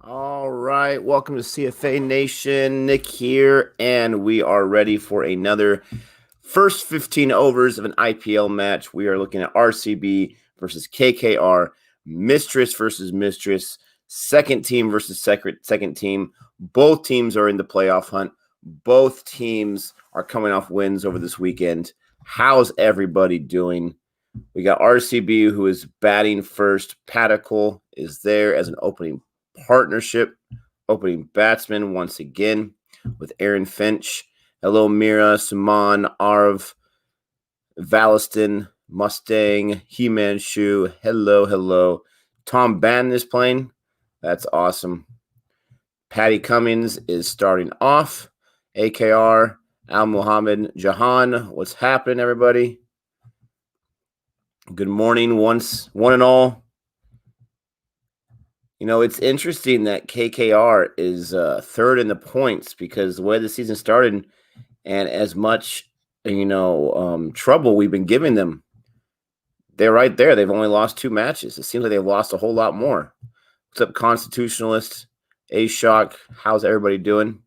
All right, welcome to CFA Nation. Nick here, and we are ready for another first 15 overs of an IPL match. We are looking at RCB versus KKR, mistress versus mistress, second team versus second team. Both teams are in the playoff hunt. Both teams are coming off wins over this weekend. How's everybody doing? We got RCB, who is batting first. Padicle is there as an opening partnership, opening batsman once again with Aaron Finch. Hello, Mira, Suman, Arv, Valiston, Mustang, He-Man Shoe. Hello. Tom Bannon is playing. That's awesome. Patty Cummins is starting off. AKR, Al Muhammad Jahan. What's happening, everybody? Good morning, one and all. You know, it's interesting that KKR is third in the points because the way the season started and as much, trouble we've been giving them, they're right there. They've only lost 2 matches. It seems like they've lost a whole lot more. What's up, Constitutionalist? A-Shock, how's everybody doing?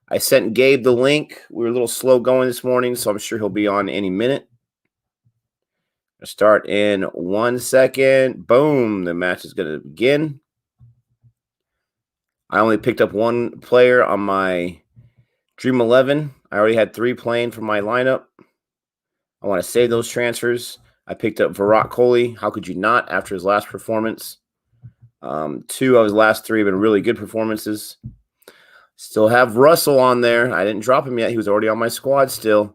I sent Gabe the link. We were a little slow going this morning, so I'm sure he'll be on any minute. Start in 1 second. Boom. The match is going to begin. I only picked up 1 player on my Dream 11. I already had 3 playing for my lineup. I want to save those transfers. I picked up Virat Kohli. How could you not after his last performance? 2 of his last 3 have been really good performances. Still have Russell on there. I didn't drop him yet. He was already on my squad still.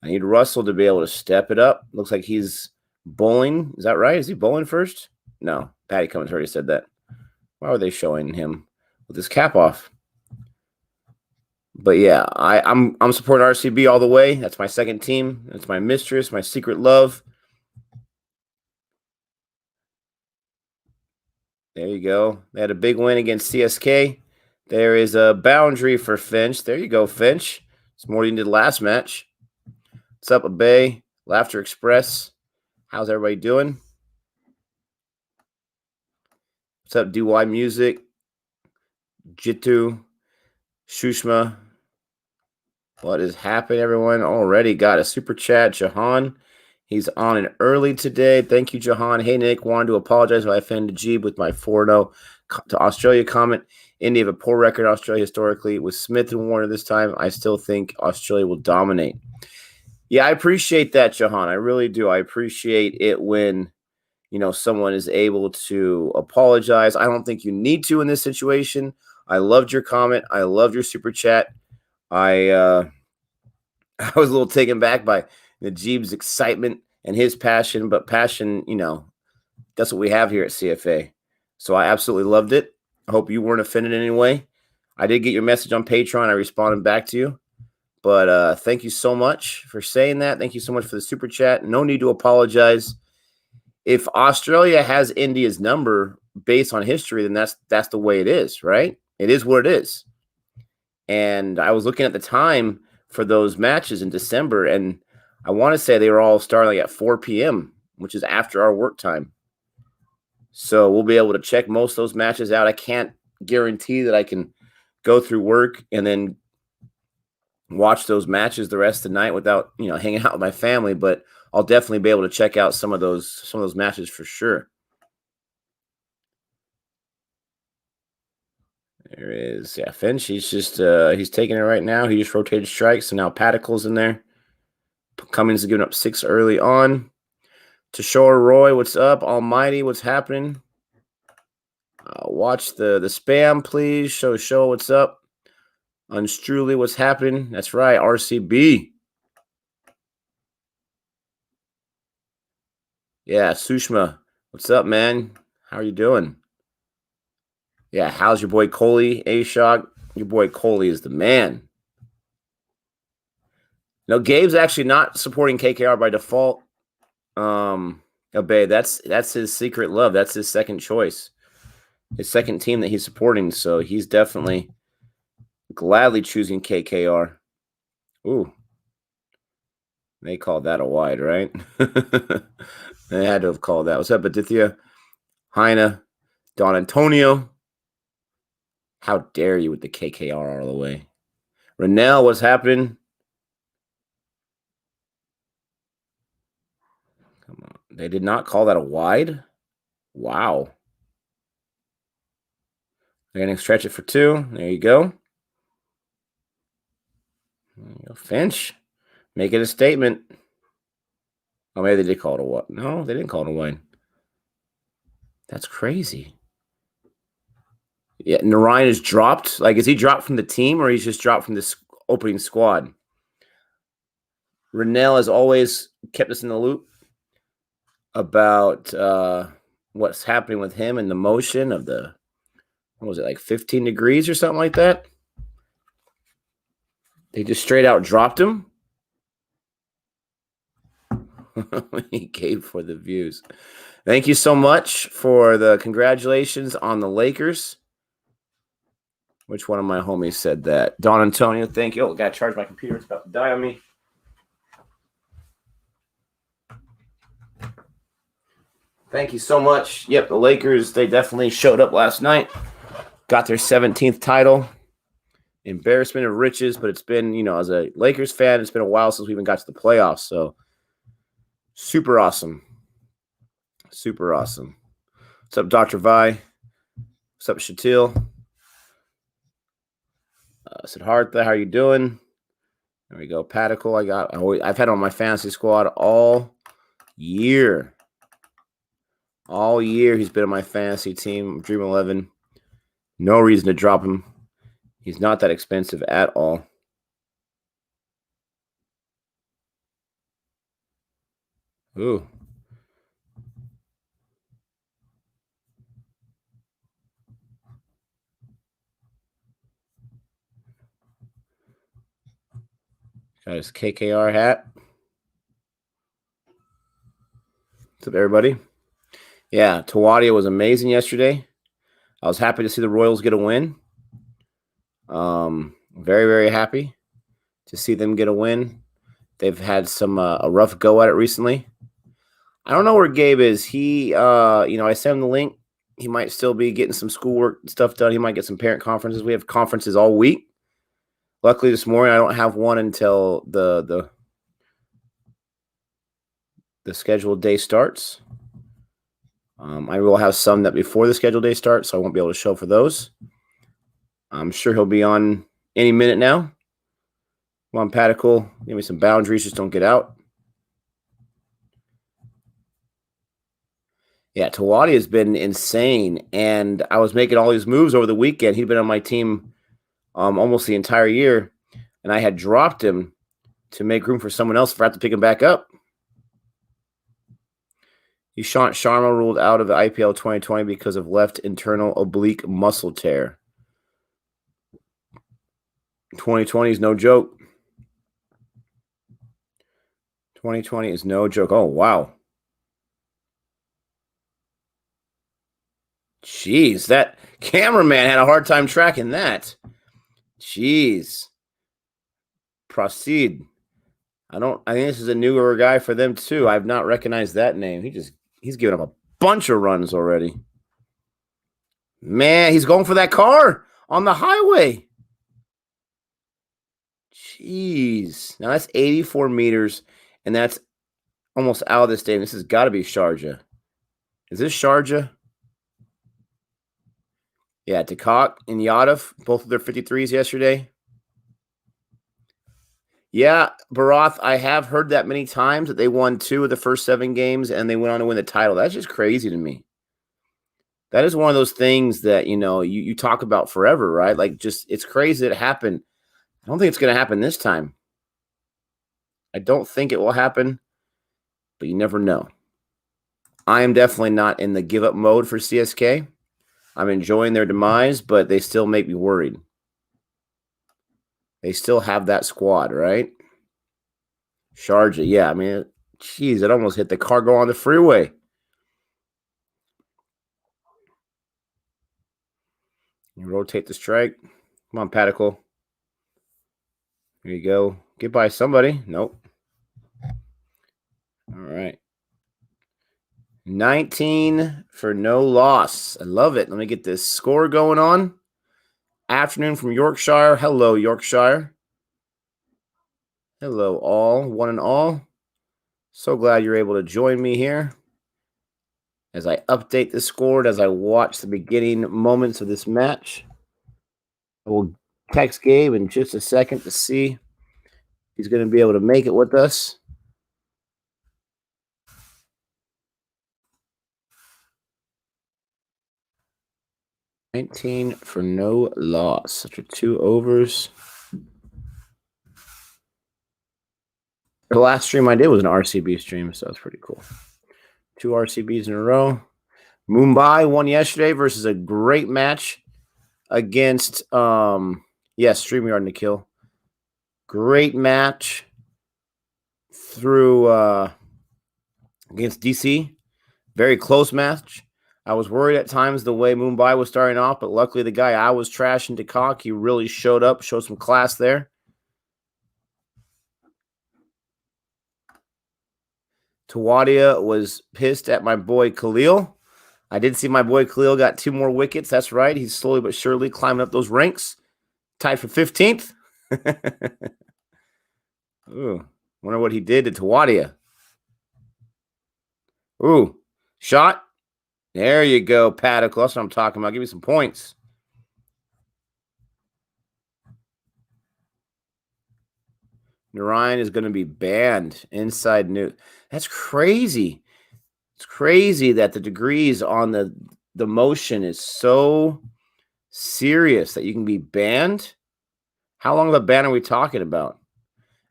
I need Russell to be able to step it up. Looks like he's bowling. Is that right? Is he bowling first? No. Patty Cummins already said that. Why are they showing him with his cap off? But yeah, I'm supporting RCB all the way. That's my second team. That's my mistress, my secret love. There you go. They had a big win against CSK. There is a boundary for Finch. There you go, Finch. It's more than you did last match. What's up, Abe? Laughter Express. How's everybody doing? What's up, DY Music? Jitu. Shushma. What is happening, everyone? Already got a super chat. Jahan. He's on an early today. Thank you, Jahan. Hey, Nick. Wanted to apologize if I offended Jeeb with my 4-0 to Australia comment. India have a poor record in Australia historically. With Smith and Warner this time, I still think Australia will dominate. Yeah, I appreciate that, Jahan. I really do. I appreciate it when, someone is able to apologize. I don't think you need to in this situation. I loved your comment. I loved your super chat. I was a little taken back by Najib's excitement and his passion, but passion, that's what we have here at CFA. So I absolutely loved it. I hope you weren't offended in any way. I did get your message on Patreon. I responded back to you. But thank you so much for saying that. Thank you so much for the super chat. No need to apologize. If Australia has India's number based on history, then that's the way it is, right? It is what it is. And I was looking at the time for those matches in December, and I want to say they were all starting at 4 p.m., which is after our work time. So we'll be able to check most of those matches out. I can't guarantee that I can go through work and then watch those matches the rest of the night without, hanging out with my family, but I'll definitely be able to check out some of those matches for sure. There is, yeah, Finch. He's just he's taking it right now. He just rotated strikes, so now Paticle's in there. Cummins is giving up 6 early on. Tashore Roy, what's up? Almighty, what's happening? Watch the spam, please. Show what's up. Unstruly, what's happening? That's right, RCB. Yeah, Sushma, what's up, man? How are you doing? Yeah, how's your boy Kohli? A-Shock, your boy Kohli is the man. No, Gabe's actually not supporting KKR by default. Obey, that's his secret love. That's his second choice. His second team that he's supporting, so he's definitely gladly choosing KKR. Ooh. They called that a wide, right? They had to have called that. What's up, Aditya? Heine, Don Antonio. How dare you with the KKR all the way. Rennell, what's happening? Come on. They did not call that a wide? Wow. They're going to stretch it for 2. There you go. Finch, make it a statement. Oh, maybe they did call it a what? No, they didn't call it a wide. That's crazy. Yeah, Narayan is dropped. Like, is he dropped from the team or he's just dropped from this opening squad? Rennell has always kept us in the loop about what's happening with him and the motion of the, what was it, like 15 degrees or something like that? They just straight out dropped him. He gave for the views. Thank you so much for the congratulations on the Lakers. Which one of my homies said that? Don Antonio, thank you. Oh, got to charge my computer. It's about to die on me. Thank you so much. Yep, the Lakers, they definitely showed up last night. Got their 17th title. Embarrassment of riches, but it's been, as a Lakers fan, it's been a while since we even got to the playoffs. So, super awesome. Super awesome. What's up, Dr. Vi? What's up, Shatil? Siddhartha, how are you doing? There we go. Paticle, I've had on my fantasy squad all year. All year he's been on my fantasy team, Dream 11. No reason to drop him. He's not that expensive at all. Ooh. Got his KKR hat. What's up, everybody? Yeah, Tawadia was amazing yesterday. I was happy to see the Royals get a win. Very, very happy to see them get a win. They've had some a rough go at it recently. I don't know where Gabe is. He, I sent him the link. He might still be getting some schoolwork stuff done. He might get some parent conferences. We have conferences all week. Luckily, this morning I don't have one until the scheduled day starts. I will have some that before the scheduled day starts, so I won't be able to show for those. I'm sure he'll be on any minute now. Come on, Paticle. Give me some boundaries. Just don't get out. Yeah, Tawadi has been insane, and I was making all these moves over the weekend. He'd been on my team almost the entire year, and I had dropped him to make room for someone else. Forgot to pick him back up. Ishant Sharma ruled out of the IPL 2020 because of left internal oblique muscle tear. 2020 is no joke. 2020 is no joke. Oh, wow. Jeez, that cameraman had a hard time tracking that. Jeez. Proceed. I think this is a newer guy for them too. I've not recognized that name. He's given up a bunch of runs already. Man, he's going for that car on the highway. Jeez. Now that's 84 meters, and that's almost out of the stadium. This has got to be Sharjah. Is this Sharjah? Yeah, Takak and Yadav, both of their 53s yesterday. Yeah, Barath, I have heard that many times that they won 2 of the first 7 games and they went on to win the title. That's just crazy to me. That is one of those things that, you talk about forever, right? Like, just, it's crazy that it happened. I don't think it's going to happen this time. I don't think it will happen, but you never know. I am definitely not in the give up mode for CSK. I'm enjoying their demise, but they still make me worried. They still have that squad, right? Sharjah, yeah. I mean, geez, it almost hit the cargo on the freeway. You rotate the strike. Come on, Paticle. Here you go. Get by somebody. Nope. All right. 19 for no loss. I love it. Let me get this score going on. afternoon from Yorkshire. Hello, Yorkshire. Hello, all, one and all. So glad you're able to join me here as I update the score, as I watch the beginning moments of this match. I will text Gabe in just a second to see if he's going to be able to make it with us. $19 for no loss after 2 overs. The last stream I did was an RCB stream, so that's pretty cool. 2 RCBs in a row. Mumbai won yesterday versus a great match against StreamYard Nikhil. Great match through against DC. Very close match. I was worried at times the way Mumbai was starting off, but luckily the guy I was trashing to cock, he really showed up, showed some class there. Tawadia was pissed at my boy Khalil. I did see my boy Khalil got 2 more wickets. That's right. He's slowly but surely climbing up those ranks. Tied for 15th. Ooh, wonder what he did to Tawadia. Ooh, shot. There you go, Paddock. That's what I'm talking about. Give me some points. Narayan is going to be banned inside new. That's crazy. It's crazy that the degrees on the motion is so serious that you can be banned. How long of a ban are we talking about?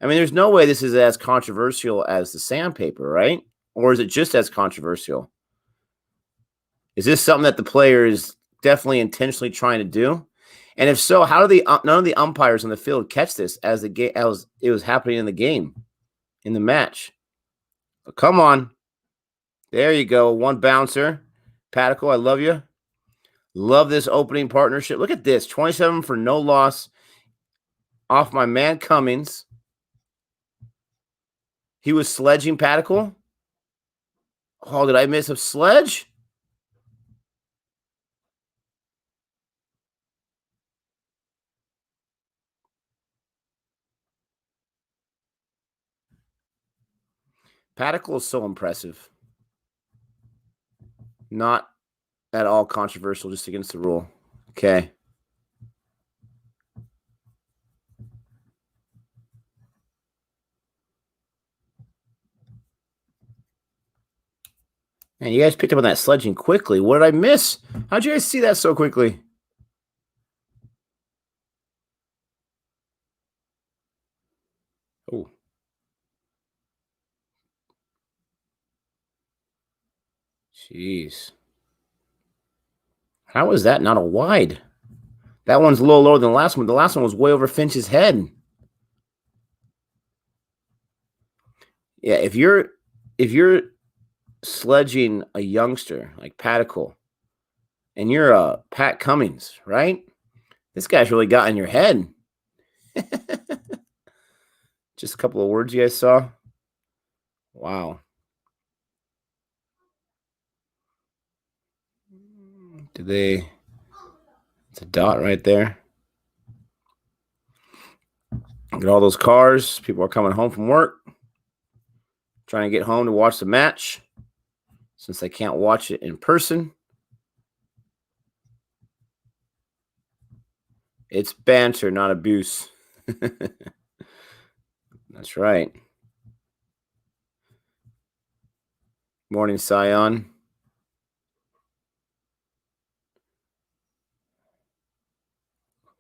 I mean, there's no way this is as controversial as the sandpaper, right? Or is it just as controversial? Is this something that the player is definitely intentionally trying to do? And if so, how do none of the umpires on the field catch this as it was happening in the game, in the match? Oh, come on. There you go. 1 bouncer. Padicle, I love you. Love this opening partnership. Look at this. 27 for no loss off my man Cummings. He was sledging Padicle. Oh, did I miss a sledge? Padicle is so impressive. Not at all controversial, just against the rule. Okay. Man, you guys picked up on that sledging quickly. What did I miss? How'd you guys see that so quickly? Oh. Jeez. How is that not a wide? That one's a little lower than the last one. The last one was way over Finch's head. Yeah, if you're sledging a youngster like Padicle and you're Pat Cummings, right? This guy's really got in your head. Just a couple of words you guys saw. Wow. It's a dot right there. Look at all those cars. People are coming home from work, trying to get home to watch the match since they can't watch it in person. It's banter, not abuse. That's right. Morning, Sion.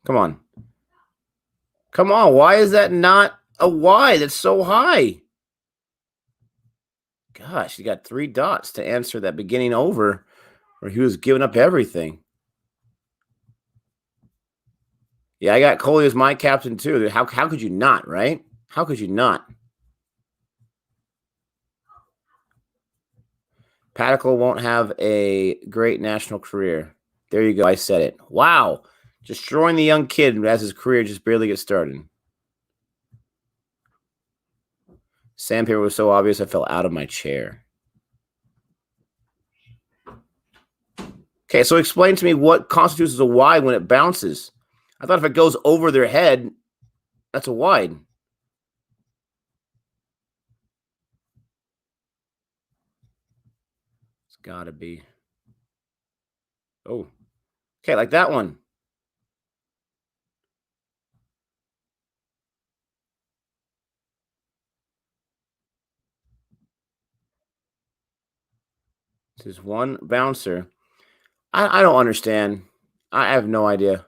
Come on. Come on. Why is that not a Y? That's so high. Gosh, you got 3 dots to answer that beginning over where he was giving up everything. Yeah, I got Coley as my captain too. How could you not, right? How could you not? Padicle won't have a great national career. There you go. I said it. Wow. Destroying the young kid as his career just barely gets started. Sandpaper was so obvious I fell out of my chair. Okay, so explain to me what constitutes as a Y when it bounces. I thought if it goes over their head, that's a wide. It's got to be. Oh, okay, like that one. This is one bouncer. I don't understand. I have no idea.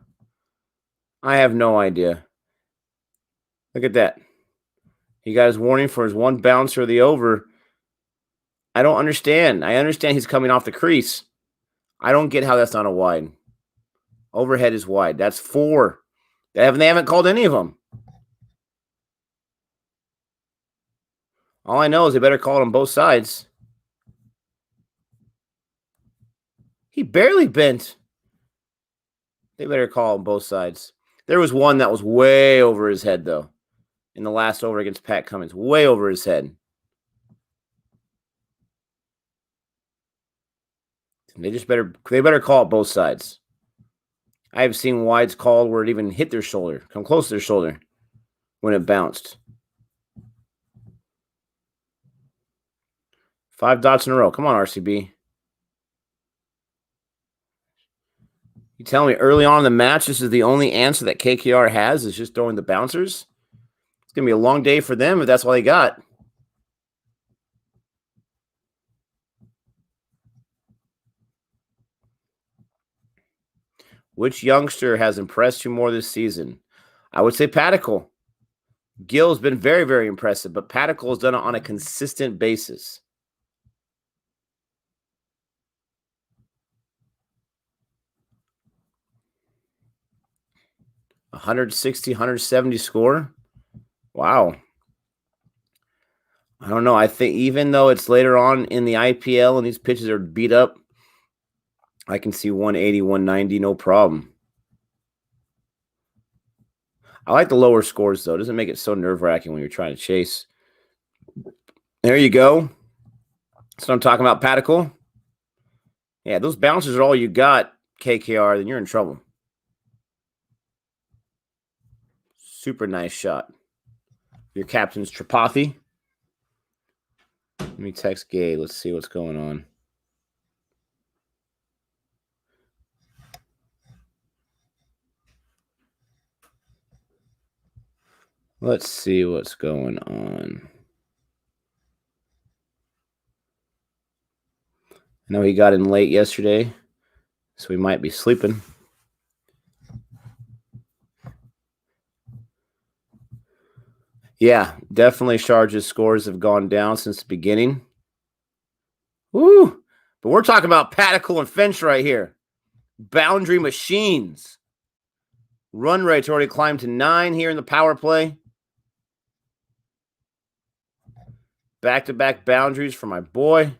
I have no idea. Look at that. He got his warning for his one bouncer of the over. I don't understand. I understand he's coming off the crease. I don't get how that's not a wide. Overhead is wide. That's 4. They haven't called any of them. All I know is they better call it on both sides. He barely bent. They better call on both sides. There was one that was way over his head, though, in the last over against Pat Cummins. Way over his head. They better call it both sides. I have seen wides called where it even hit their shoulder, come close to their shoulder when it bounced. 5 dots in a row. Come on, RCB. You tell me early on in the match this is the only answer that KKR has is just throwing the bouncers? It's going to be a long day for them if that's all they got. Which youngster has impressed you more this season? I would say Padicle. Gill's been very, very impressive, but Padicle has done it on a consistent basis. $160, $170 score. Wow. I don't know. I think even though it's later on in the IPL and these pitches are beat up, I can see 180, 190, no problem. I like the lower scores, though. It doesn't make it so nerve-wracking when you're trying to chase. There you go. That's what I'm talking about, Padicle. Yeah, those bounces are all you got, KKR, then you're in trouble. Super nice shot. Your captain's Tripathi. Let me text Gay. Let's see what's going on. Let's see what's going on. I know he got in late yesterday, so he might be sleeping. Yeah, definitely Sharjah's scores have gone down since the beginning. Woo! But we're talking about Padicle and Finch right here. Boundary machines. Run rate's already climbed to 9 here in the power play. Back-to-back boundaries for my boy.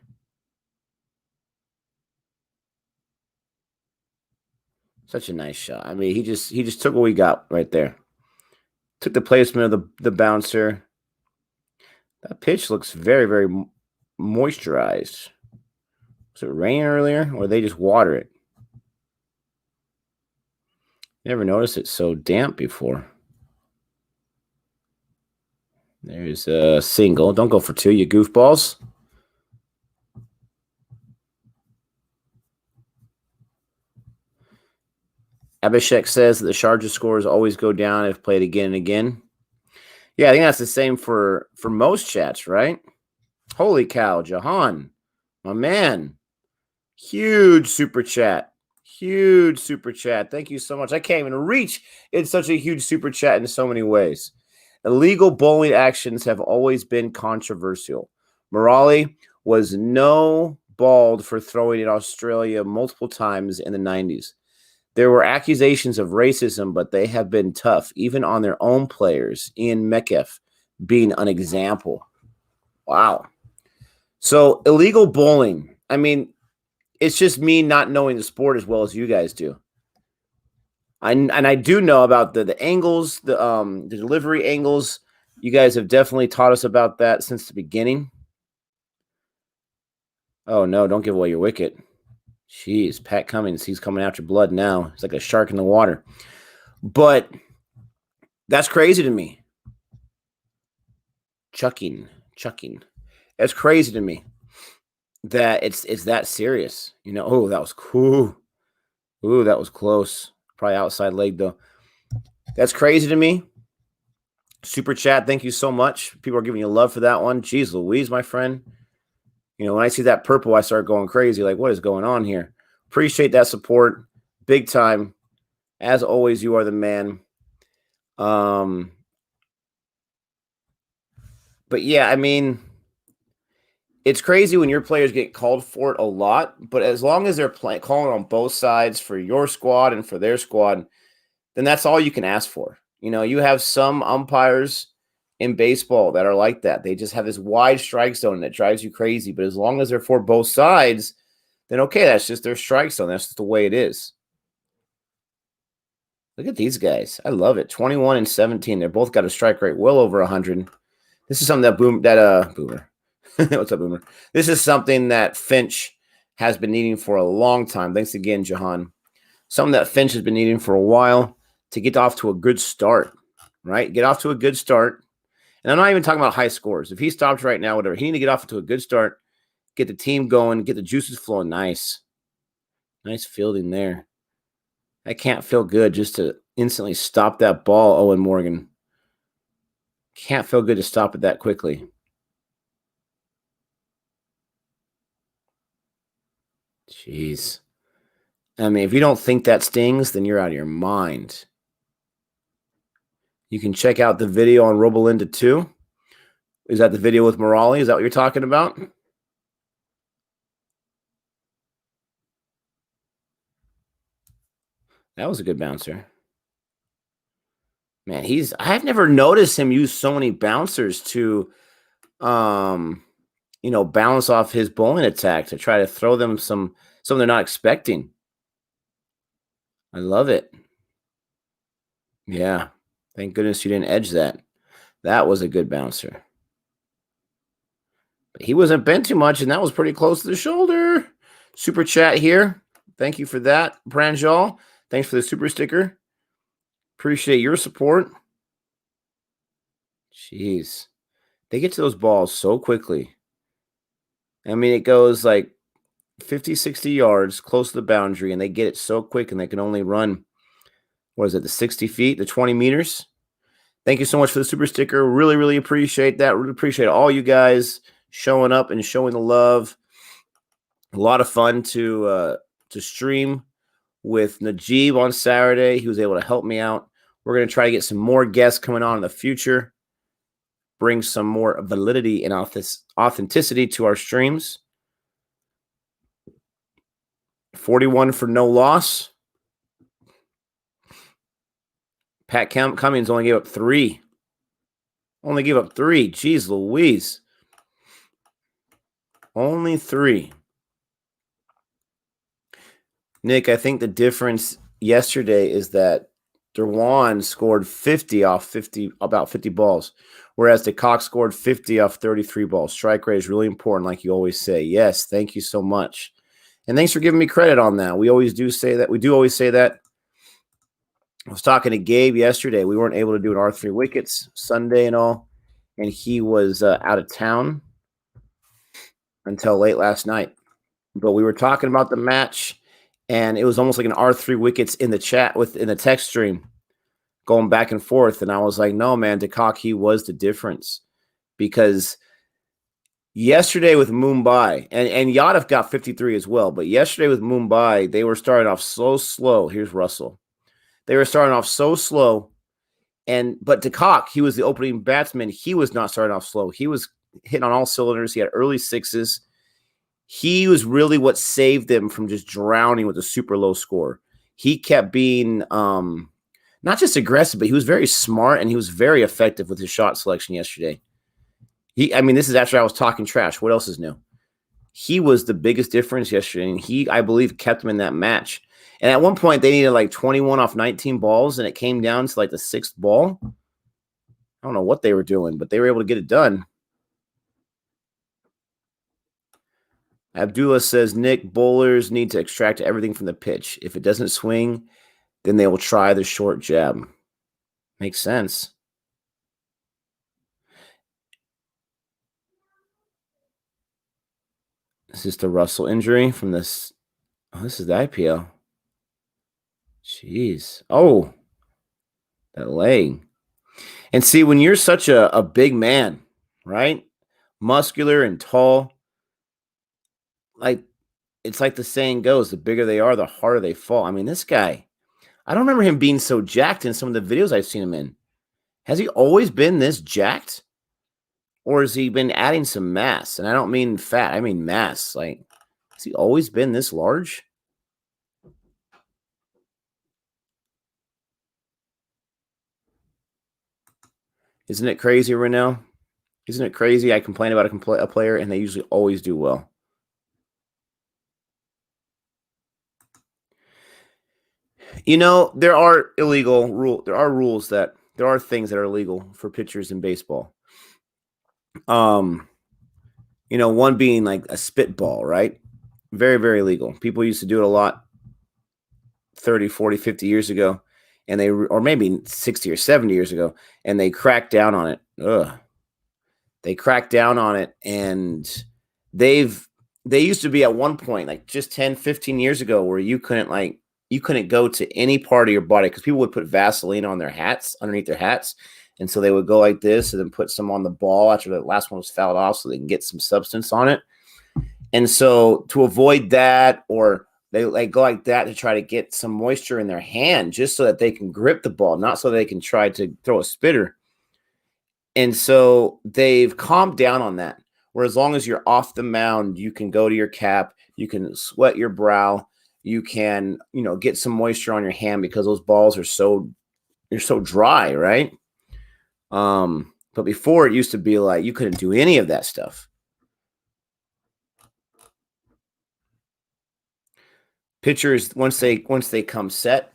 Such a nice shot. I mean, he just took what we got right there. Took the placement of the bouncer. That pitch looks very, very moisturized. Was it rain earlier, or they just water it? Never noticed it so damp before. There's a single. Don't go for 2, you goofballs. Abhishek says that the Sharjah scores always go down if played again and again. Yeah, I think that's the same for most chats, right? Holy cow, Jahan, my man. Huge super chat. Huge super chat. Thank you so much. I can't even reach in such a huge super chat in so many ways. Illegal bowling actions have always been controversial. Morali was no balled for throwing in Australia multiple times in the 90s. There were accusations of racism, but they have been tough, even on their own players, Ian Metcalf being an example. Wow. So illegal bowling, I mean, it's just me not knowing the sport as well as you guys do. I do know about the angles, the delivery angles. You guys have definitely taught us about that since the beginning. Oh, no, don't give away your wicket. Jeez, Pat Cummins, he's coming after blood now. He's like a shark in the water. But that's crazy to me. Chucking. It's crazy to me that it's that serious. You know, oh, that was cool. Ooh, that was close. Probably outside leg, though. That's crazy to me. Super chat, thank you so much. People are giving you love for that one. Jeez Louise, my friend. You know, when I see that purple, I start going crazy. Like, what is going on here? Appreciate that support. Big time. As always, you are the man. But yeah, I mean, it's crazy when your players get called for it a lot. But as long as they're calling on both sides for your squad and for their squad, then that's all you can ask for. You know, you have some umpires in baseball that are like that. They just have this wide strike zone that drives you crazy. But as long as they're for both sides, then okay, that's just their strike zone. That's just the way it is. Look at these guys. I love it. 21 and 17. They're both got a strike rate well over 100. This is something that Boomer. What's up, Boomer? This is something that Finch has been needing for a long time. Thanks again, Jahan. Something that Finch has been needing for a while to get off to a good start, right? Get off to a good start. And I'm not even talking about high scores. If he stops right now, whatever, he need to get off to a good start, get the team going, get the juices flowing. Nice fielding there. I can't feel good just to instantly stop that ball, Owen Morgan. Can't feel good to stop it that quickly. Jeez. I mean, if you don't think that stings, then you're out of your mind. You can check out the video on Robolinda 2. Is that the video with Morali? Is that what you're talking about? That was a good bouncer. Man, I've never noticed him use so many bouncers to bounce off his bowling attack to try to throw them something they're not expecting. I love it. Yeah. Thank goodness you didn't edge that. That was a good bouncer. But he wasn't bent too much, and that was pretty close to the shoulder. Super chat here. Thank you for that, Pranjal. Thanks for the super sticker. Appreciate your support. Jeez. They get to those balls so quickly. I mean, it goes like 50, 60 yards close to the boundary, and they get it so quick, and they can only run, the 60 feet, the 20 meters? Thank you so much for the super sticker. Really, really appreciate that. Really appreciate all you guys showing up and showing the love. A lot of fun to stream with Najib on Saturday. He was able to help me out. We're going to try to get some more guests coming on in the future, bring some more validity and authenticity to our streams. 41 for no loss. Pat Cummings only gave up 3. Jeez Louise. Only 3. Nick, I think the difference yesterday is that Derwan scored 50 off about 50 balls, whereas DeCock scored 50 off 33 balls. Strike rate is really important, like you always say. Yes, thank you so much. And thanks for giving me credit on that. We always do say that. We do always say that. I was talking to Gabe yesterday. We weren't able to do an R3 wickets Sunday and all, and he was out of town until late last night. But we were talking about the match, and it was almost like an R3 wickets in the chat in the text stream, going back and forth. And I was like, no, man, DeCock, he was the difference. Because yesterday with Mumbai, and Yadav got 53 as well, but yesterday with Mumbai, they were starting off so slow. Here's Russell. They were starting off so slow. But DeCock, he was the opening batsman. He was not starting off slow. He was hitting on all cylinders. He had early sixes. He was really what saved them from just drowning with a super low score. He kept being not just aggressive, but he was very smart, and he was very effective with his shot selection yesterday. This is after I was talking trash. What else is new? He was the biggest difference yesterday, and he, I believe, kept him in that match. And at one point, they needed like 21 off 19 balls, and it came down to like the 6th ball. I don't know what they were doing, but they were able to get it done. Abdullah says, Nick, bowlers need to extract everything from the pitch. If it doesn't swing, then they will try the short jab. Makes sense. This is the Russell injury from this. Oh, this is the IPL. Jeez. Oh, that leg. And see, when you're such a big man, right? Muscular and tall, like it's like the saying goes, the bigger they are, the harder they fall. I mean, this guy, I don't remember him being so jacked in some of the videos I've seen him in. Has he always been this jacked? Or has he been adding some mass? And I don't mean fat, I mean mass. Like, has he always been this large? Isn't it crazy, Renell? Isn't it crazy? I complain about a player, and they usually always do well. You know, there are rules that there are things that are illegal for pitchers in baseball. You know, one being like a spitball, right? Very, very legal. People used to do it a lot 30, 40, 50 years ago, and or maybe 60 or 70 years ago, and they cracked down on it. They cracked down on it, and they used to be at one point, like just 10, 15 years ago, where you couldn't go to any part of your body because people would put Vaseline on their hats, underneath their hats. And so they would go like this and then put some on the ball after the last one was fouled off so they can get some substance on it. And so to avoid that, or they like go like that to try to get some moisture in their hand just so that they can grip the ball, not so they can try to throw a spitter. And so they've calmed down on that, where as long as you're off the mound, you can go to your cap, you can sweat your brow, you can, get some moisture on your hand because those balls are you're so dry, right? But before it used to be like you couldn't do any of that stuff. Pitchers, once they come set,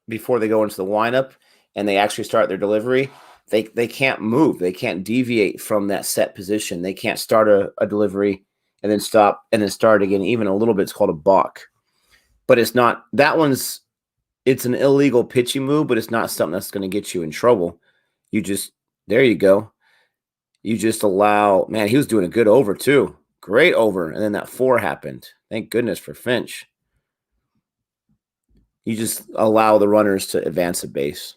before they go into the windup and they actually start their delivery, they can't move. They can't deviate from that set position. They can't start a delivery and then stop and then start again, even a little bit. It's called a balk. But it's not that one's. It's an illegal pitching move, but it's not something that's going to get you in trouble. There you go. You just allow. Man, he was doing a good over too. Great over, and then that 4 happened. Thank goodness for Finch. You just allow the runners to advance a base.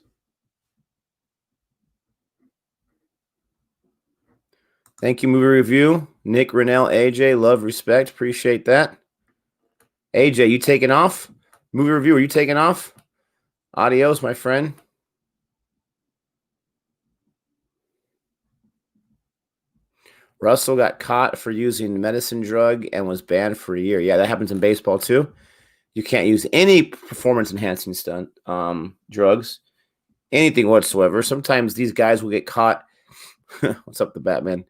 Thank you, movie review. Nick, Rennell, AJ, love, respect. Appreciate that. AJ, you taking off? Movie review, are you taking off? Adios, my friend. Russell got caught for using medicine drug and was banned for a year. Yeah, that happens in baseball too. You can't use any performance-enhancing drugs, anything whatsoever. Sometimes these guys will get caught. What's up, the Batman?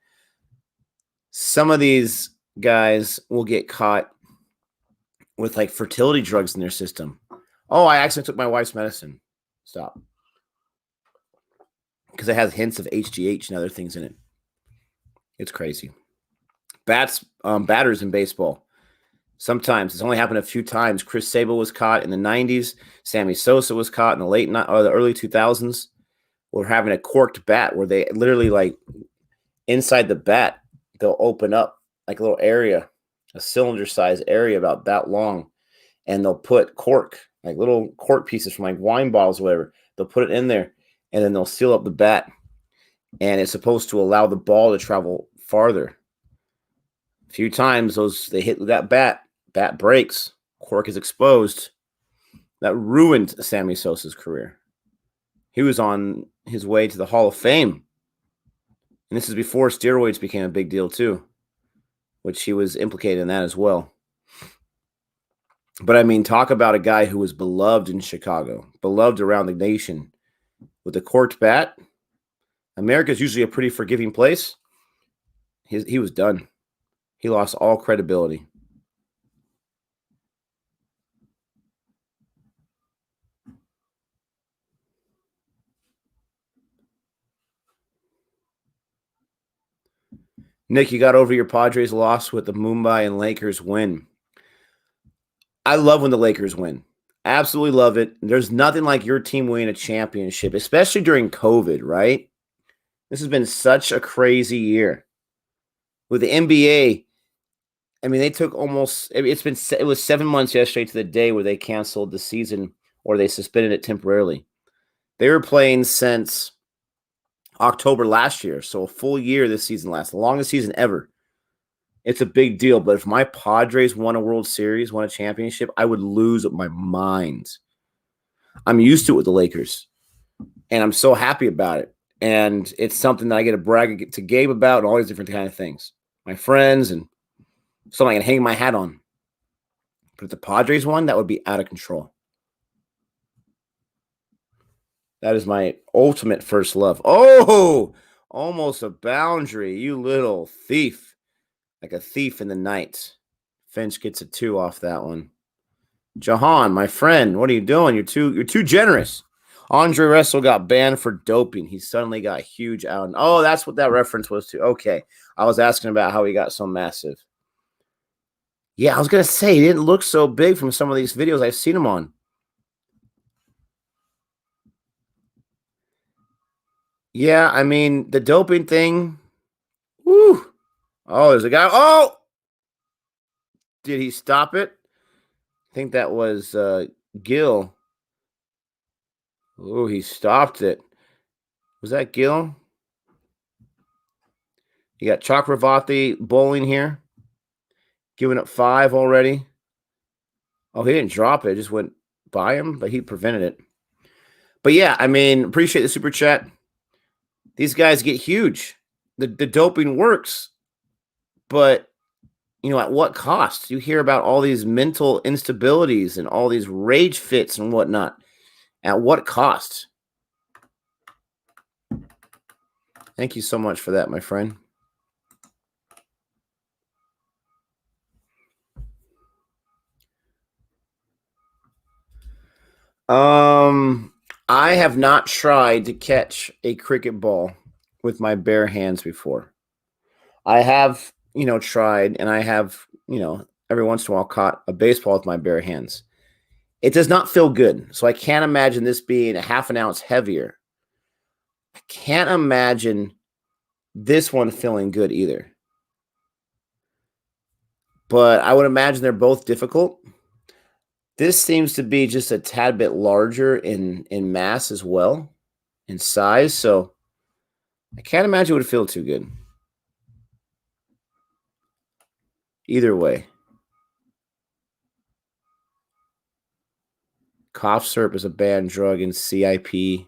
Some of these guys will get caught with like fertility drugs in their system. Oh, I accidentally took my wife's medicine. Stop. Because it has hints of HGH and other things in it. It's crazy. Batters in baseball. Sometimes it's only happened a few times. Chris Sable was caught in the 90s. Sammy Sosa was caught in the early 2000s. We're having a corked bat where they literally like inside the bat, they'll open up like a little area, a cylinder-sized area about that long, and they'll put cork, like little cork pieces from like wine bottles or whatever. They'll put it in there, and then they'll seal up the bat, and it's supposed to allow the ball to travel farther. A few times they hit that bat breaks, cork is exposed. That ruined Sammy Sosa's career. He was on his way to the Hall of Fame. And this is before steroids became a big deal too, which he was implicated in that as well. But I mean, talk about a guy who was beloved in Chicago, beloved around the nation. With a corked bat, America's usually a pretty forgiving place. He was done. He lost all credibility. Nick, you got over your Padres loss with the Mumbai and Lakers win. I love when the Lakers win. Absolutely love it. There's nothing like your team winning a championship, especially during COVID, right? This has been such a crazy year. With the NBA, I mean, they took almost it was 7 months yesterday to the day where they canceled the season or they suspended it temporarily. They were playing since October last year, so a full year this season lasts, the longest season ever. It's a big deal, but if my Padres won a World Series, won a championship, I would lose my mind. I'm used to it with the Lakers, and I'm so happy about it. And it's something that I get to brag to Gabe about and all these different kind of things. My friends and something I can hang my hat on. But if the Padres won, that would be out of control. That is my ultimate first love. Oh, almost a boundary, you little thief. Like a thief in the night. Finch gets a 2 off that one. Jahan, my friend, what are you doing? You're too generous. Andre Russell got banned for doping. He suddenly got huge out. Oh, that's what that reference was to. Okay. I was asking about how he got so massive. Yeah, I was going to say, he didn't look so big from some of these videos I've seen him on. Yeah, I mean, the doping thing. Woo. Oh, there's a guy. Oh! Did he stop it? I think that was Gil. Oh, he stopped it. Was that Gil? You got Chakravarti bowling here, giving up 5 already. Oh, he didn't drop it. It just went by him, but he prevented it. But yeah, I mean, appreciate the super chat. These guys get huge. The doping works, but at what cost? You hear about all these mental instabilities and all these rage fits and whatnot. At what cost? Thank you so much for that, my friend. I have not tried to catch a cricket ball with my bare hands before. I have, tried, and I have, every once in a while caught a baseball with my bare hands. It does not feel good. So I can't imagine this being a half an ounce heavier. I can't imagine this one feeling good either. But I would imagine they're both difficult. This seems to be just a tad bit larger in mass as well, in size. So I can't imagine it would feel too good. Either way. Cough syrup is a banned drug in CIPLA.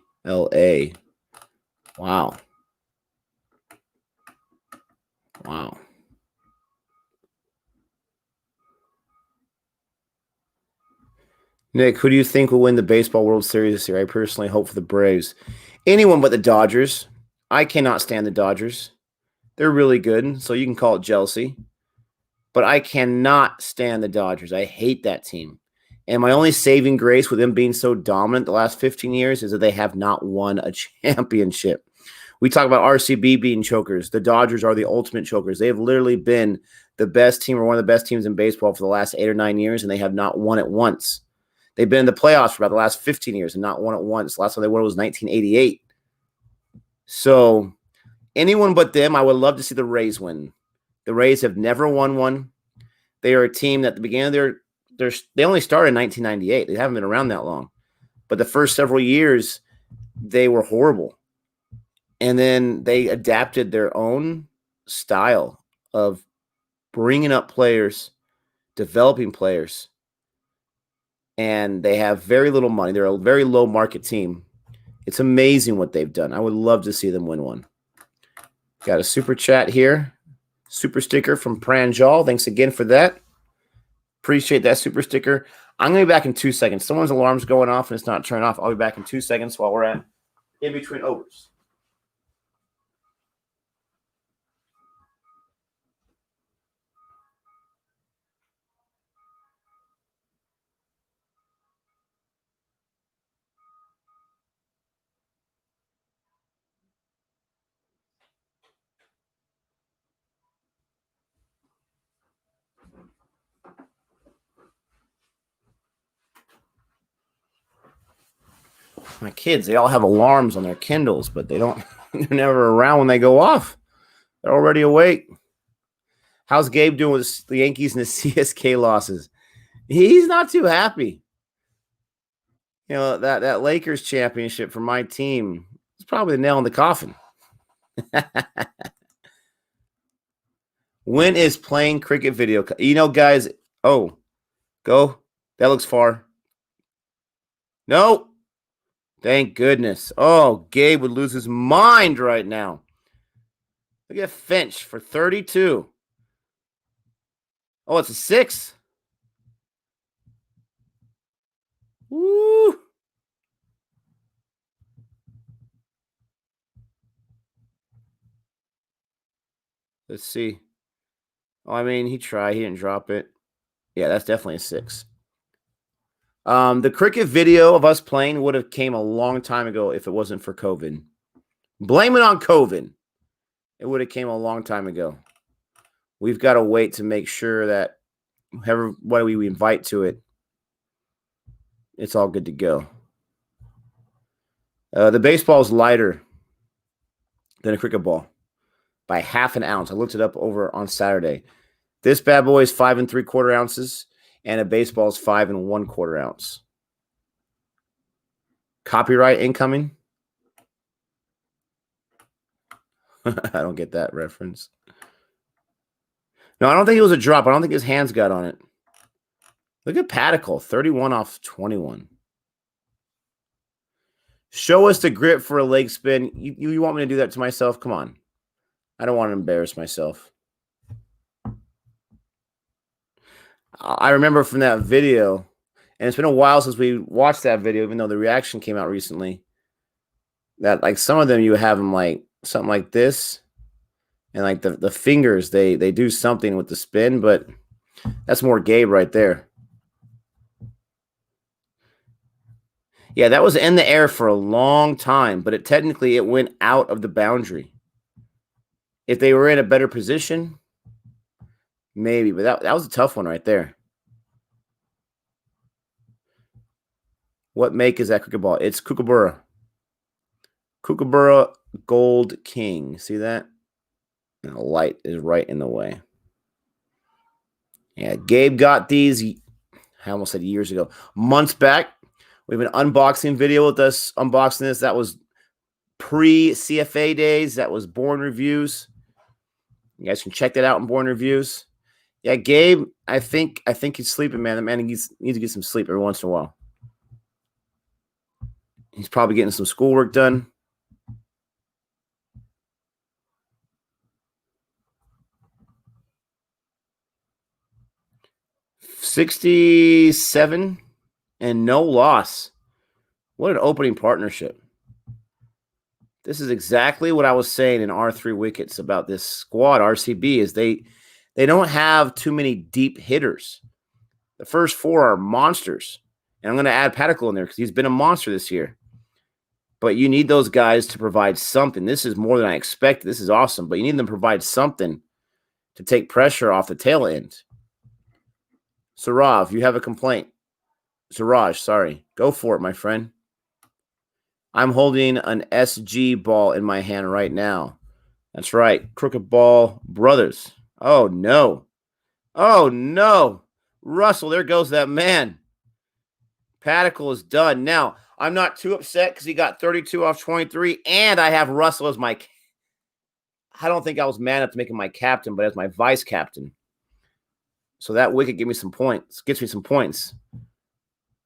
Wow. Wow. Nick, who do you think will win the Baseball World Series this year? I personally hope for the Braves. Anyone but the Dodgers. I cannot stand the Dodgers. They're really good, so you can call it jealousy. But I cannot stand the Dodgers. I hate that team. And my only saving grace with them being so dominant the last 15 years is that they have not won a championship. We talk about RCB being chokers. The Dodgers are the ultimate chokers. They have literally been the best team or one of the best teams in baseball for the last 8 or 9 years, and they have not won it once. They've been in the playoffs for about the last 15 years and not won it once. Last time they won it was 1988. So anyone but them, I would love to see the Rays win. The Rays have never won one. They are a team that at the beginning of they only started in 1998. They haven't been around that long. But the first several years, they were horrible. And then they adapted their own style of bringing up players, developing players, and they have very little money. They're a very low market team. It's amazing what they've done. I would love to see them win one. Got a super chat here. Super sticker from Pranjal. Thanks again for that. Appreciate that super sticker. I'm going to be back in 2 seconds. Someone's alarm's going off and it's not turning off. I'll be back in 2 seconds while we're at in between overs. My kids, they all have alarms on their Kindles, but they don't. They're never around when they go off. They're already awake. How's Gabe doing with the Yankees and the CSK losses? He's not too happy. You know, that Lakers championship for my team is probably the nail in the coffin. When is playing cricket video? You know, guys. Oh, go. That looks far. No. Thank goodness. Oh, Gabe would lose his mind right now. Look at Finch for 32. Oh, it's a 6. Woo. Let's see. Oh, I mean, he tried. He didn't drop it. Yeah, that's definitely a 6. The cricket video of us playing would have came a long time ago if it wasn't for COVID. Blame it on COVID. It would have came a long time ago. We've got to wait to make sure that what we invite to it, it's all good to go. The baseball is lighter than a cricket ball by ½ an ounce. I looked it up over on Saturday. This bad boy is 5 3/4 ounces, and a baseball is 5 1/4 ounce. Copyright incoming. I don't get that reference. No, I don't think it was a drop. I don't think his hands got on it. Look at Paticle, 31 off 21. Show us the grip for a leg spin. You want me to do that to myself? Come on. I don't want to embarrass myself. I remember from that video, and it's been a while since we watched that video, even though the reaction came out recently, that like some of them you have them like something like this, and like the fingers, they do something with the spin, but that's more Gabe right there. Yeah, that was in the air for a long time, but it went out of the boundary. If they were in a better position, maybe, but that was a tough one right there. What make is that cricket ball? It's Kookaburra. Kookaburra Gold King. See that? And the light is right in the way. Yeah, Gabe got these, I almost said years ago, months back. We have an unboxing video with us unboxing this. That was pre-CFA days. That was Born Reviews. You guys can check that out in Born Reviews. Yeah, Gabe, I think he's sleeping, man. That man needs to get some sleep every once in a while. He's probably getting some schoolwork done. $67 and no loss. What an opening partnership. This is exactly what I was saying in R3 Wickets about this squad, RCB, is they don't have too many deep hitters. The first 4 are monsters. And I'm going to add Paticle in there because he's been a monster this year. But you need those guys to provide something. This is more than I expected. This is awesome. But you need them to provide something to take pressure off the tail end. Sarav, you have a complaint. Siraj, sorry. Go for it, my friend. I'm holding an SG ball in my hand right now. That's right. Crooked Ball Brothers. Oh, no. Oh, no. Russell, there goes that man. Paticle is done. Now, I'm not too upset because he got 32 off 23, and I have Russell as my... I don't think I was mad enough to make him my captain, but as my vice captain. So that wicket gets me some points.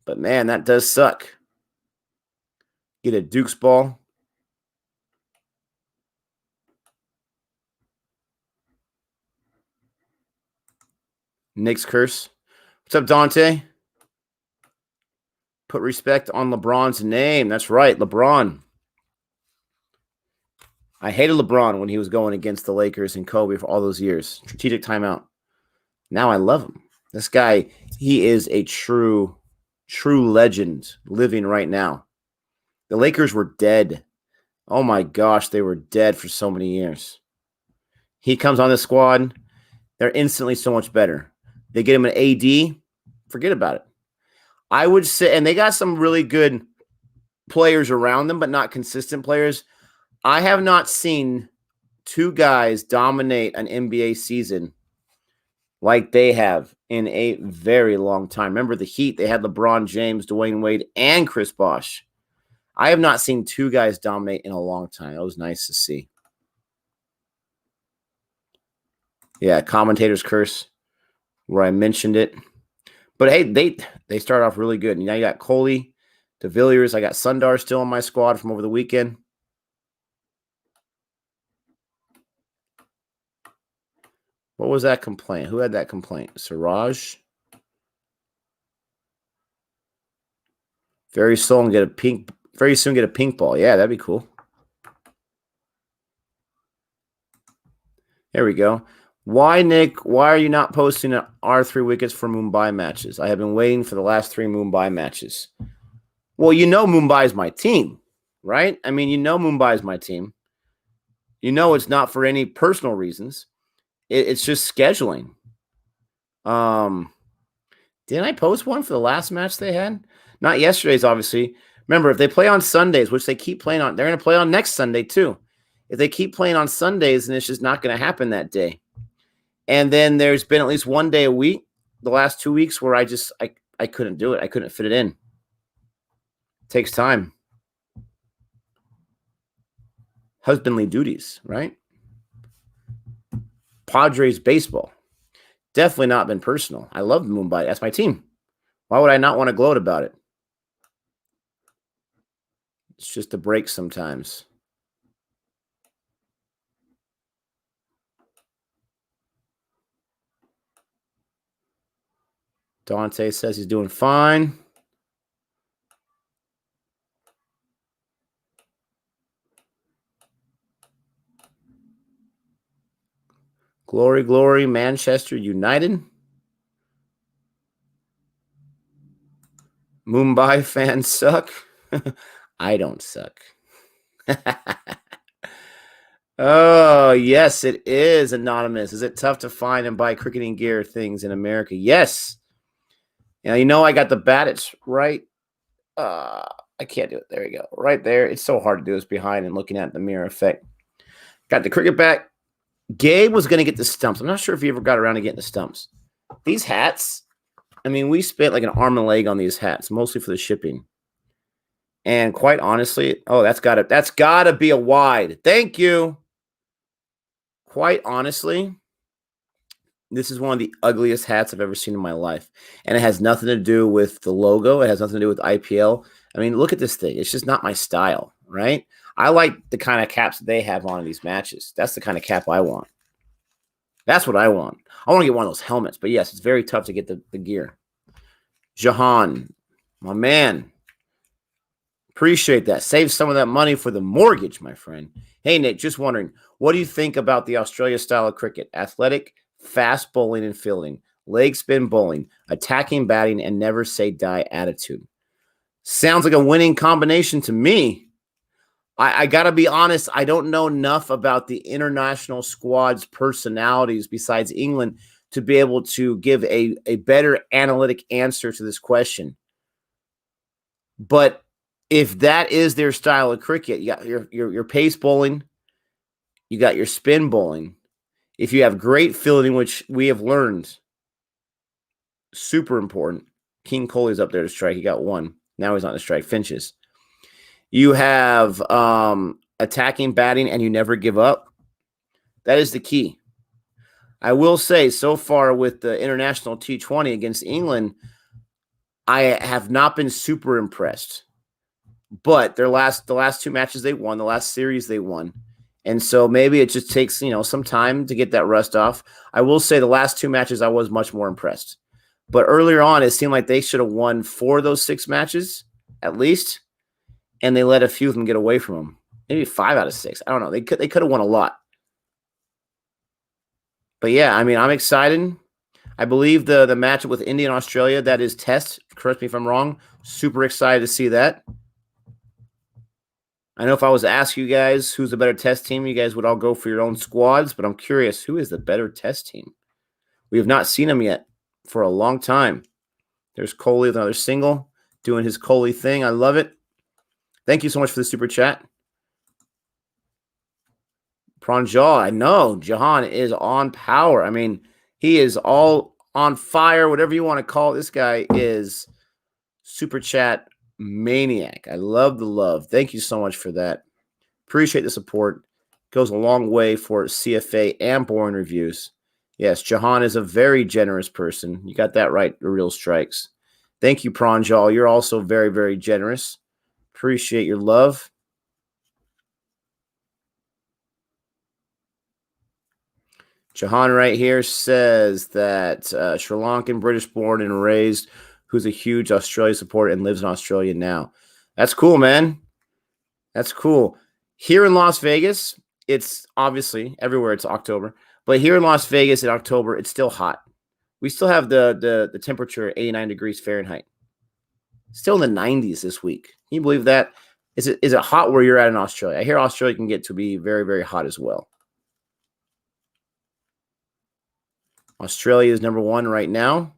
But, man, that does suck. Get a Duke's ball. Nick's curse. What's up, Dante? Put respect on LeBron's name. That's right, LeBron. I hated LeBron when he was going against the Lakers and Kobe for all those years. Strategic timeout. Now I love him. This guy, he is a true legend living right now. The Lakers were dead. Oh my gosh, they were dead for so many years. He comes on the squad. They're instantly so much better. They get him an AD. Forget about it. I would say, and they got some really good players around them, but not consistent players. I have not seen two guys dominate an NBA season like they have in a very long time. Remember the Heat, they had LeBron James, Dwayne Wade, and Chris Bosh. I have not seen two guys dominate in a long time. That was nice to see. Yeah, commentator's curse, where I mentioned it. But hey, they started off really good. Now you got Coley, De Villiers. I got Sundar still on my squad from over the weekend. What was that complaint? Who had that complaint? Siraj? Very soon get a pink ball. Yeah, that'd be cool. There we go. Why, Nick? Why are you not posting our 3 wickets for Mumbai matches? I have been waiting for the last 3 Mumbai matches. Well, you know Mumbai is my team, right? I mean, you know Mumbai is my team. You know it's not for any personal reasons. It's just scheduling. Didn't I post one for the last match they had? Not yesterday's, obviously. Remember, if they play on Sundays, which they keep playing on, they're going to play on next Sunday too. If they keep playing on Sundays, then it's just not going to happen that day. And then there's been at least one day a week, the last 2 weeks, where I couldn't do it. I couldn't fit it in. It takes time. Husbandly duties, right? Padres baseball. Definitely not been personal. I love Mumbai. That's my team. Why would I not want to gloat about it? It's just a break sometimes. Dante says he's doing fine. Glory, glory, Manchester United. Mumbai fans suck. I don't suck. Oh, yes, it is anonymous. Is it tough to find and buy cricketing gear things in America? Yes. Now, you know I got the bat. It's right. I can't do it. There you go. Right there. It's so hard to do this behind and looking at the mirror effect. Got the cricket bat. Gabe was going to get the stumps. I'm not sure if he ever got around to getting the stumps. These hats, I mean, we spent like an arm and a leg on these hats, mostly for the shipping. And quite honestly, that's gotta be a wide. Thank you. Quite honestly, this is one of the ugliest hats I've ever seen in my life. And it has nothing to do with the logo. It has nothing to do with IPL. I mean, look at this thing. It's just not my style, right? I like the kind of caps they have on in these matches. That's the kind of cap I want. That's what I want. I want to get one of those helmets. But yes, it's very tough to get the gear. Jahan, my man. Appreciate that. Save some of that money for the mortgage, my friend. Hey, Nick, just wondering, what do you think about the Australia style of cricket? Athletic, fast bowling and fielding, leg spin bowling, attacking, batting, and never say die attitude. Sounds like a winning combination to me. I got to be honest, I don't know enough about the international squad's personalities besides England to be able to give a better analytic answer to this question. But if that is their style of cricket, you got your pace bowling, you got your spin bowling. If you have great fielding, which we have learned, super important. King Coley's up there to strike. He got one. Now he's on the strike. Finches. You have attacking, batting, and you never give up. That is the key. I will say, so far with the international T20 against England, I have not been super impressed. But the last 2 matches they won, the last series they won. And so maybe it just takes, some time to get that rust off. I will say the last 2 matches I was much more impressed. But earlier on, it seemed like they should have won 4 of those 6 matches, at least. And they let a few of them get away from them. Maybe 5 out of 6. I don't know. They could have won a lot. But yeah, I mean, I'm excited. I believe the matchup with India and Australia, that is test. Correct me if I'm wrong. Super excited to see that. I know if I was to ask you guys who's the better test team, you guys would all go for your own squads. But I'm curious, who is the better test team? We have not seen them yet for a long time. There's Coley with another single, doing his Coley thing. I love it. Thank you so much for the super chat. Pranjal, I know Jahan is on power. I mean, he is all on fire, whatever you want to call it. This guy is super chat maniac. I love the love. Thank you so much for that. Appreciate the support. Goes a long way for CFA and Boring Reviews. Yes, Jahan is a very generous person. You got that right, the real strikes. Thank you, Pranjal. You're also very, very generous. Appreciate your love. Jahan right here says that Sri Lankan, British born and raised, who's a huge Australia supporter and lives in Australia now. That's cool, man. That's cool. Here in Las Vegas, it's obviously everywhere it's October, but here in Las Vegas in October, it's still hot. We still have the temperature 89 degrees Fahrenheit. Still in the 90s this week. Can you believe that? Is it hot where you're at in Australia? I hear Australia can get to be very, very hot as well. Australia is number one right now.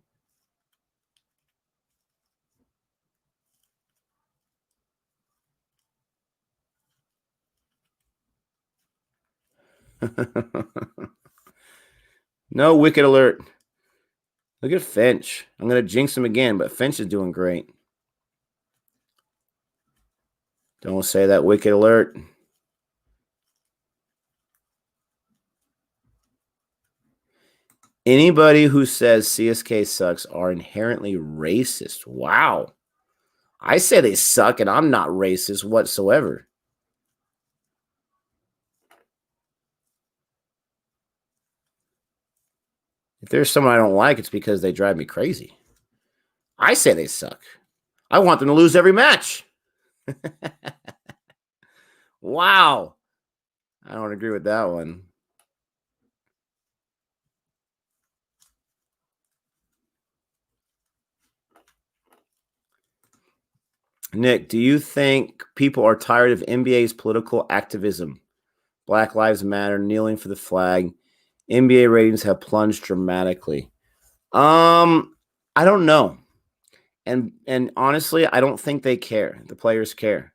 No wicked alert. Look at Finch. I'm going to jinx him again, but Finch is doing great. Don't say that wicked alert. Anybody who says CSK sucks are inherently racist. Wow. I say they suck, and I'm not racist whatsoever. If there's someone I don't like, it's because they drive me crazy. I say they suck. I want them to lose every match. Wow. I don't agree with that one. Nick, do you think people are tired of NBA's political activism? Black Lives Matter, kneeling for the flag. NBA ratings have plunged dramatically. I don't know. And honestly, I don't think they care. The players care.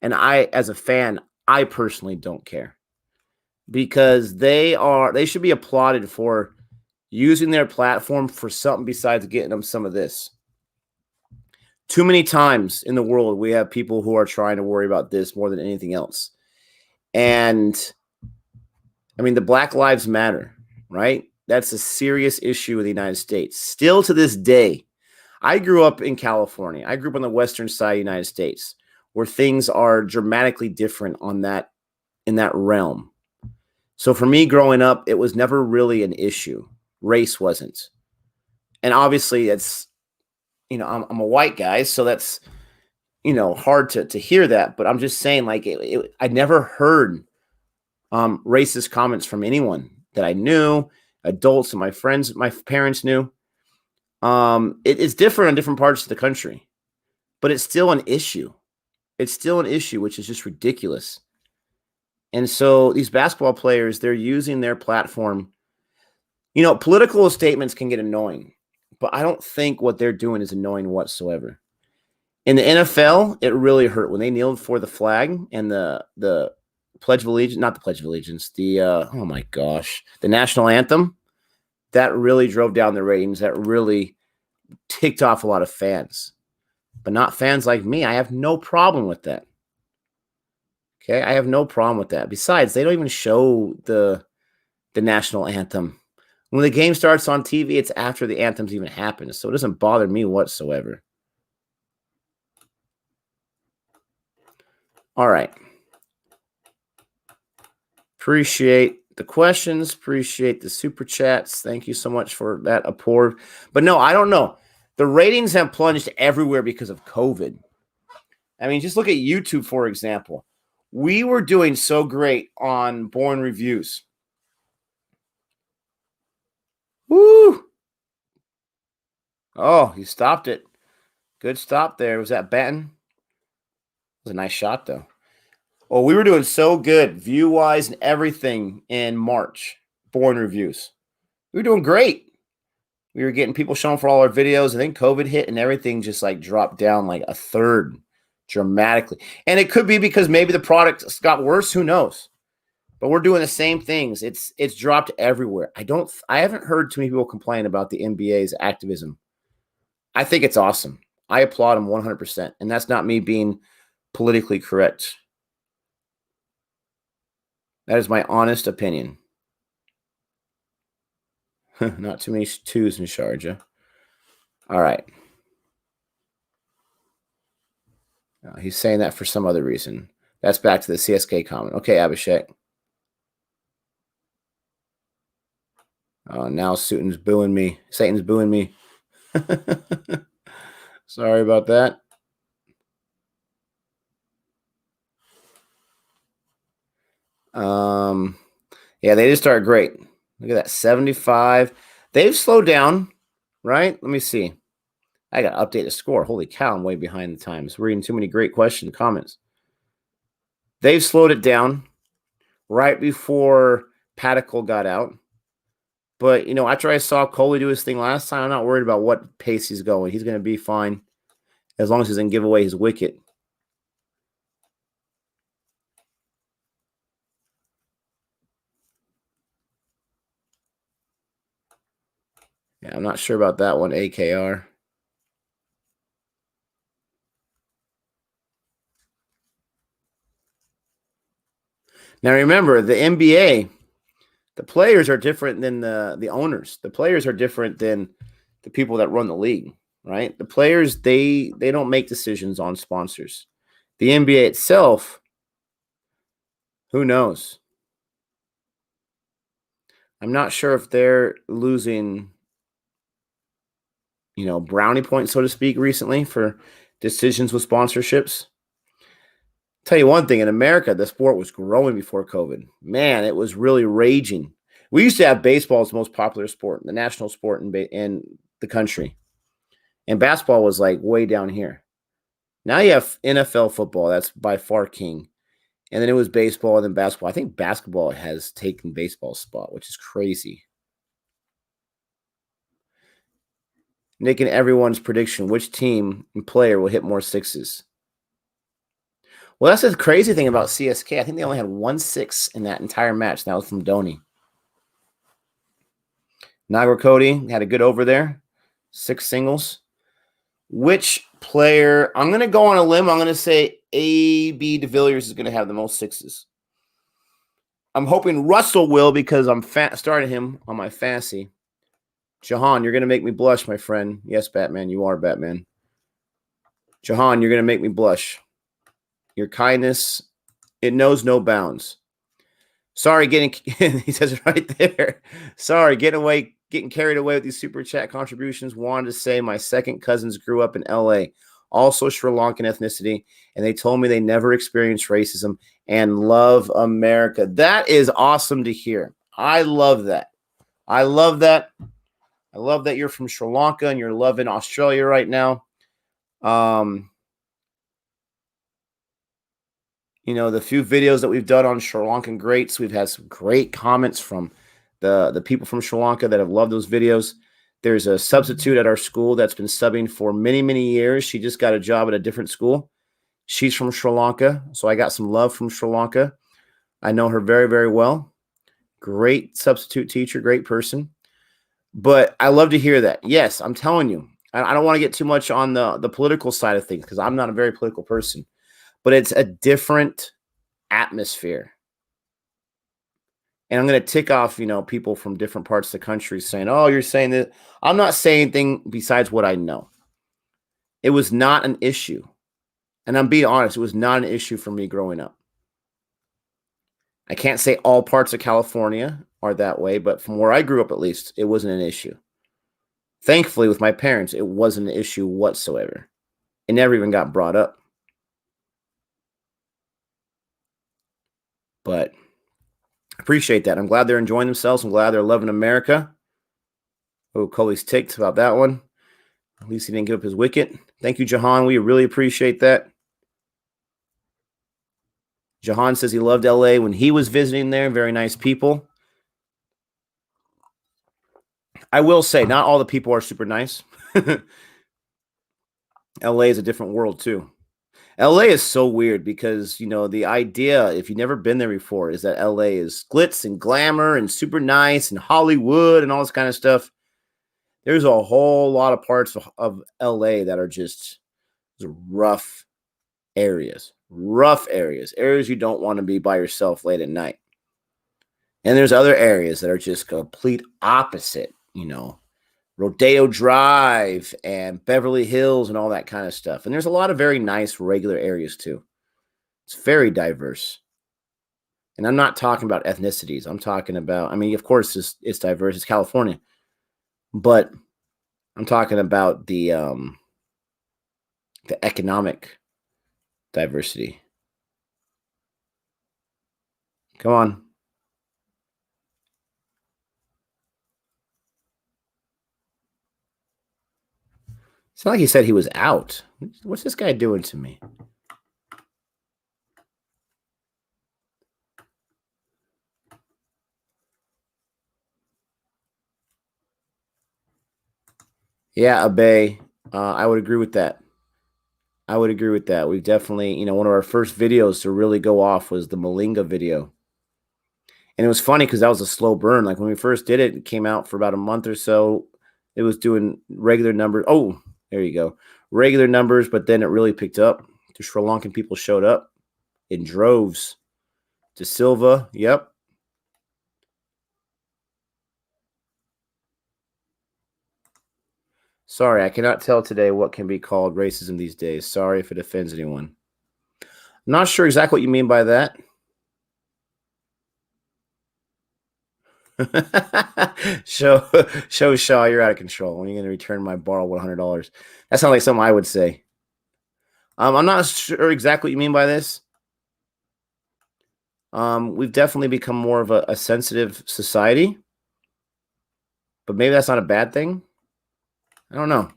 And I, as a fan, I personally don't care. Because they should be applauded for using their platform for something besides getting them some of this. Too many times in the world, we have people who are trying to worry about this more than anything else. And I mean, the Black Lives Matter, right? That's a serious issue in the United States. Still to this day, I grew up in California. I grew up on the western side of the United States, where things are dramatically different in that realm. So for me growing up, it was never really an issue. Race wasn't. And obviously it's, I'm a white guy, so that's, hard to hear that. But I'm just saying, like, I never heard racist comments from anyone that I knew, adults and my friends, my parents knew. It's different in different parts of the country, but it's still an issue. It's still an issue, which is just ridiculous. And so these basketball players, they're using their platform. Political statements can get annoying, but I don't think what they're doing is annoying whatsoever. In the NFL, it really hurt when they kneeled for the flag and the Pledge of Allegiance, not the Pledge of Allegiance, the national anthem. That really drove down the ratings. That really ticked off a lot of fans, but not fans like me. I have no problem with that. Okay, I have no problem with that. Besides, they don't even show the national anthem. When the game starts on TV, it's after the anthems even happen, so it doesn't bother me whatsoever. All right. Appreciate the questions. Appreciate the super chats. Thank you so much for that apport. But no, I don't know. The ratings have plunged everywhere because of COVID. I mean, just look at YouTube, for example. We were doing so great on Born Reviews. Woo! Oh, he stopped it. Good stop there. Was that Benton? It was a nice shot, though. Oh, we were doing so good, view-wise and everything in March. Born Reviews. We were doing great. We were getting people showing for all our videos, and then COVID hit, and everything just like dropped down like a third. dramatically. And it could be because maybe the product got worse. Who knows? But we're doing the same things. It's dropped everywhere. I haven't heard too many people complain about the NBA's activism. I think it's awesome. I applaud them 100%. And that's not me being politically correct. That is my honest opinion. Not too many twos in Sharjah. All right. He's saying that for some other reason. That's back to the CSK comment. Okay, Abhishek. Now Satan's booing me. Sorry about that. Yeah, they just started great. Look at that, 75. They've slowed down, right? Let me see. I got to update the score. Holy cow, I'm way behind the times. We're reading too many great questions and comments. They've slowed it down right before Padicle got out. But, after I saw Coley do his thing last time, I'm not worried about what pace he's going. He's going to be fine as long as he doesn't give away his wicket. Yeah, I'm not sure about that one, AKR. Now, remember, the NBA, the players are different than the owners. The players are different than the people that run the league, right? The players, they don't make decisions on sponsors. The NBA itself, who knows? I'm not sure if they're losing, brownie points, so to speak, recently for decisions with sponsorships. Tell you one thing, in America, the sport was growing before COVID. Man, it was really raging. We used to have baseball as the most popular sport, the national sport in the country. And basketball was like way down here. Now you have NFL football. That's by far king. And then it was baseball and then basketball. I think basketball has taken baseball's spot, which is crazy. Making everyone's prediction, which team and player will hit more sixes? Well, that's the crazy thing about CSK. I think they only had 1 6 in that entire match. That was from Dhoni. Nagar Cody had a good over there. 6 singles. Which player? I'm going to go on a limb. I'm going to say A.B. de Villiers is going to have the most sixes. I'm hoping Russell will because I'm starting him on my fantasy. Jahan, you're going to make me blush, my friend. Yes, Batman, you are Batman. Jahan, you're going to make me blush. Your kindness, it knows no bounds. Sorry, he says it right there. Sorry, getting carried away with these super chat contributions. Wanted to say my second cousins grew up in LA, also Sri Lankan ethnicity, and they told me they never experienced racism and love America. That is awesome to hear. I love that. I love that you're from Sri Lanka and you're loving Australia right now. The few videos that we've done on Sri Lankan greats, we've had some great comments from the people from Sri Lanka that have loved those videos. There's a substitute at our school that's been subbing for many, many years. She just got a job at a different school. She's from Sri Lanka, so I got some love from Sri Lanka. I know her very, very well. Great substitute teacher, great person. But I love to hear that. Yes, I'm telling you, I don't want to get too much on the political side of things because I'm not a very political person. But it's a different atmosphere. And I'm going to tick off, people from different parts of the country saying, oh, you're saying that. I'm not saying anything besides what I know. It was not an issue. And I'm being honest, it was not an issue for me growing up. I can't say all parts of California are that way, but from where I grew up, at least, it wasn't an issue. Thankfully, with my parents, it wasn't an issue whatsoever. It never even got brought up. But I appreciate that. I'm glad they're enjoying themselves. I'm glad they're loving America. Oh, Coley's ticked about that one. At least he didn't give up his wicket. Thank you, Jahan. We really appreciate that. Jahan says he loved LA when he was visiting there. Very nice people. I will say, not all the people are super nice. LA is a different world, too. LA is so weird because, the idea, if you've never been there before, is that LA is glitz and glamour and super nice and Hollywood and all this kind of stuff. There's a whole lot of parts of LA that are just rough areas you don't want to be by yourself late at night. And there's other areas that are just complete opposite, Rodeo Drive and Beverly Hills and all that kind of stuff. And there's a lot of very nice regular areas too. It's very diverse. And I'm not talking about ethnicities. I'm talking about, of course, it's diverse. It's California. But I'm talking about the economic diversity. Come on. It's not like he said he was out. What's this guy doing to me? Yeah, Abe. I would agree with that. We've definitely, one of our first videos to really go off was the Malinga video. And it was funny because that was a slow burn. Like when we first did it, it came out for about a month or so. It was doing regular numbers. Oh, there you go. Regular numbers, but then it really picked up. The Sri Lankan people showed up in droves. De Silva, yep. Sorry, I cannot tell today what can be called racism these days. Sorry if it offends anyone. I'm not sure exactly what you mean by that. Show Shaw, you're out of control. When are you going to return my borrowed $100? That sounds like something I would say. I'm not sure exactly what you mean by this. We've definitely become more of a sensitive society, but maybe that's not a bad thing. I don't know.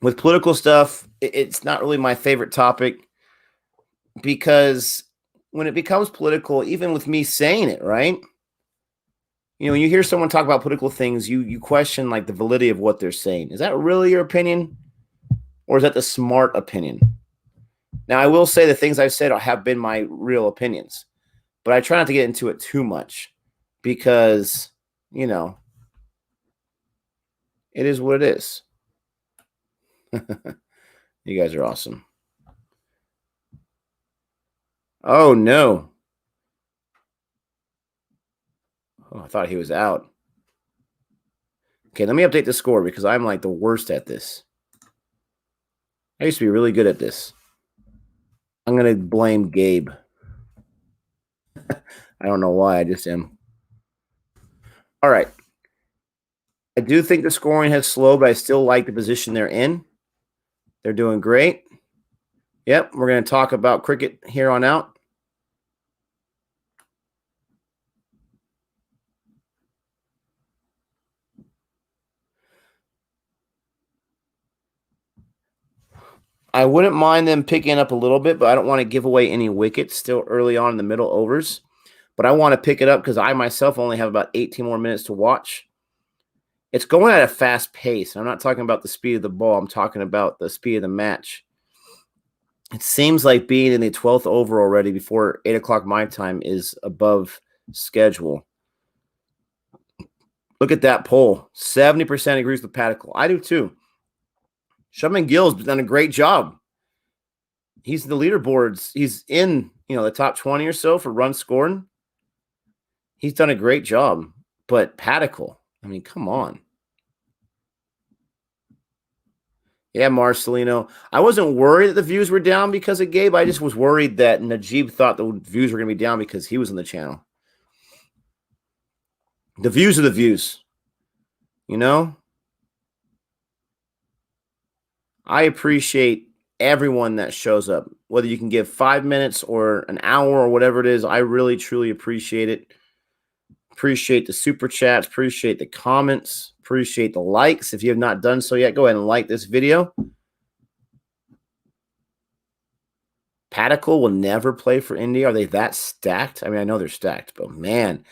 With political stuff, it's not really my favorite topic because when it becomes political, even with me saying it, right? When you hear someone talk about political things, you question like the validity of what they're saying. Is that really your opinion? Or is that the smart opinion? Now, I will say the things I've said have been my real opinions, but I try not to get into it too much because, it is what it is. You guys are awesome. Oh, no. Oh, I thought he was out. Okay, let me update the score because I'm like the worst at this. I used to be really good at this. I'm going to blame Gabe. I don't know why. I just am. All right. I do think the scoring has slowed, but I still like the position they're in. They're doing great. Yep, we're going to talk about cricket here on out. I wouldn't mind them picking up a little bit, but I don't want to give away any wickets still early on in the middle overs. But I want to pick it up because I myself only have about 18 more minutes to watch. It's going at a fast pace. I'm not talking about the speed of the ball. I'm talking about the speed of the match. It seems like being in the 12th over already before 8 o'clock my time is above schedule. Look at that poll. 70% agrees with Padicle. I do too. Shubman Gill's done a great job. He's the leaderboards. He's in, the top 20 or so for runs scored. He's done a great job. But Padicle, come on. Yeah, Marcelino. I wasn't worried that the views were down because of Gabe. I just was worried that Najib thought the views were going to be down because he was on the channel. The views are the views. I appreciate everyone that shows up, whether you can give 5 minutes or an hour or whatever it is. I really, truly appreciate it. Appreciate the super chats. Appreciate the comments. Appreciate the likes. If you have not done so yet, go ahead and like this video. Padicle will never play for India. Are they that stacked? I know they're stacked, but man,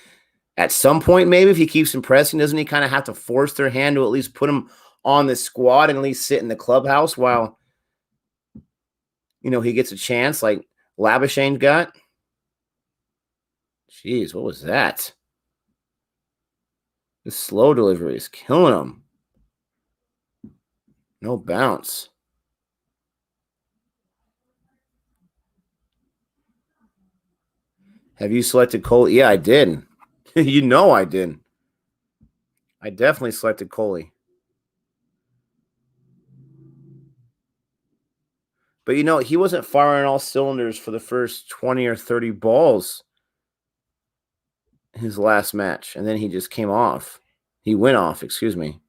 at some point, maybe if he keeps impressing, doesn't he kind of have to force their hand to at least put him on the squad and at least sit in the clubhouse while, he gets a chance like Labuschagne got? Jeez, what was that? The slow delivery is killing him. No bounce. Have you selected Coley? Yeah, I did. I did. I definitely selected Coley. But he wasn't firing all cylinders for the first 20 or 30 balls his last match. And then he just came off. He went off, excuse me.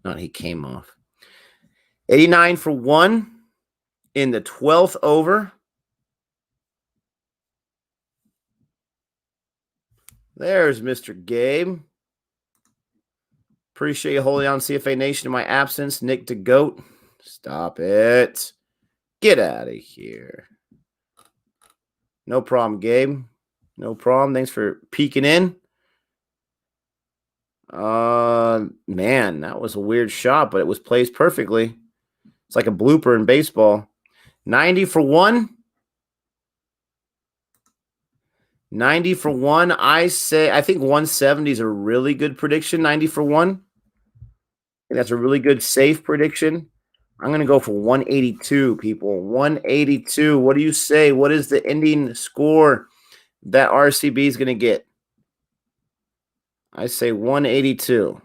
Not he came off. 89 for 1 in the 12th over. There's Mr. Gabe. Appreciate you holding on CFA Nation in my absence. Nick the GOAT. Stop it. Get out of here. No problem, Gabe. No problem. Thanks for peeking in. Man, that was a weird shot, but it was placed perfectly. It's like a blooper in baseball. 90 for 1. 90 for 1. I think 170 is a really good prediction. 90 for 1. I think that's a really good safe prediction. I'm going to go for 182, people. 182. What do you say? What is the ending score that RCB is going to get? I say 182.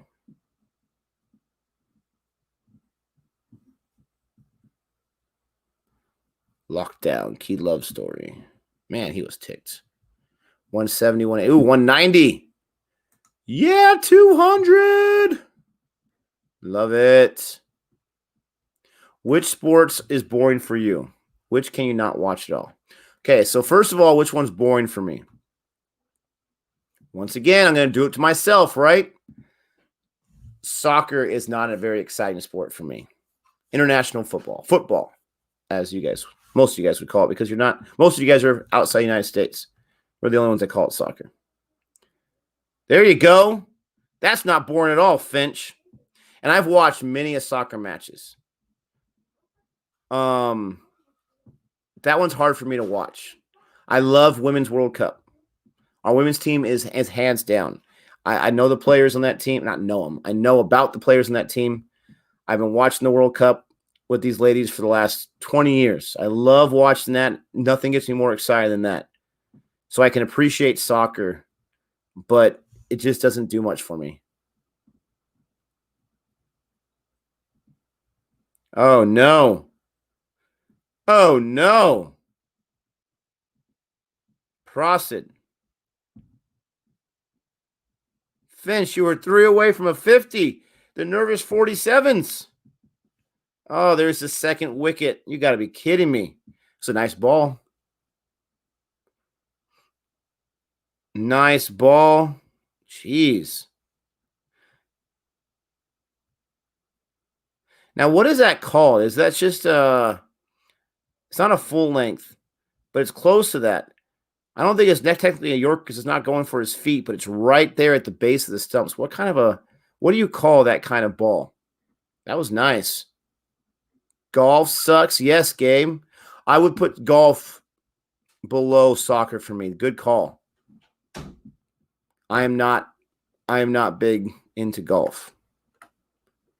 Lockdown. Key love story. Man, he was ticked. 170, 190. Yeah, 200. Love it. Which sports is boring for you? Which can you not watch at all? Okay, so first of all, which one's boring for me? Once again, I'm going to do it to myself, right? Soccer is not a very exciting sport for me. International football, as most of you guys would call it, because most of you guys are outside the United States. We're the only ones that call it soccer. There you go. That's not boring at all, Finch. And I've watched many soccer matches. That one's hard for me to watch. I love Women's World Cup. Our women's team is hands down. I know the players on that team. Not know them. I know about the players on that team. I've been watching the World Cup with these ladies for the last 20 years. I love watching that. Nothing gets me more excited than that. So I can appreciate soccer, but it just doesn't do much for me. Oh, no. Oh, no. Prosit. Finch, you were 3 away from a 50. The nervous 47s. Oh, there's the second wicket. You got to be kidding me. It's a nice ball. Nice ball. Jeez. Now, what is that called? Is that just it's not a full length, but it's close to that. I don't think it's technically a York because it's not going for his feet, but it's right there at the base of the stumps. What do you call that kind of ball? That was nice. Golf sucks. Yes, game. I would put golf below soccer for me. Good call. I am not big into golf.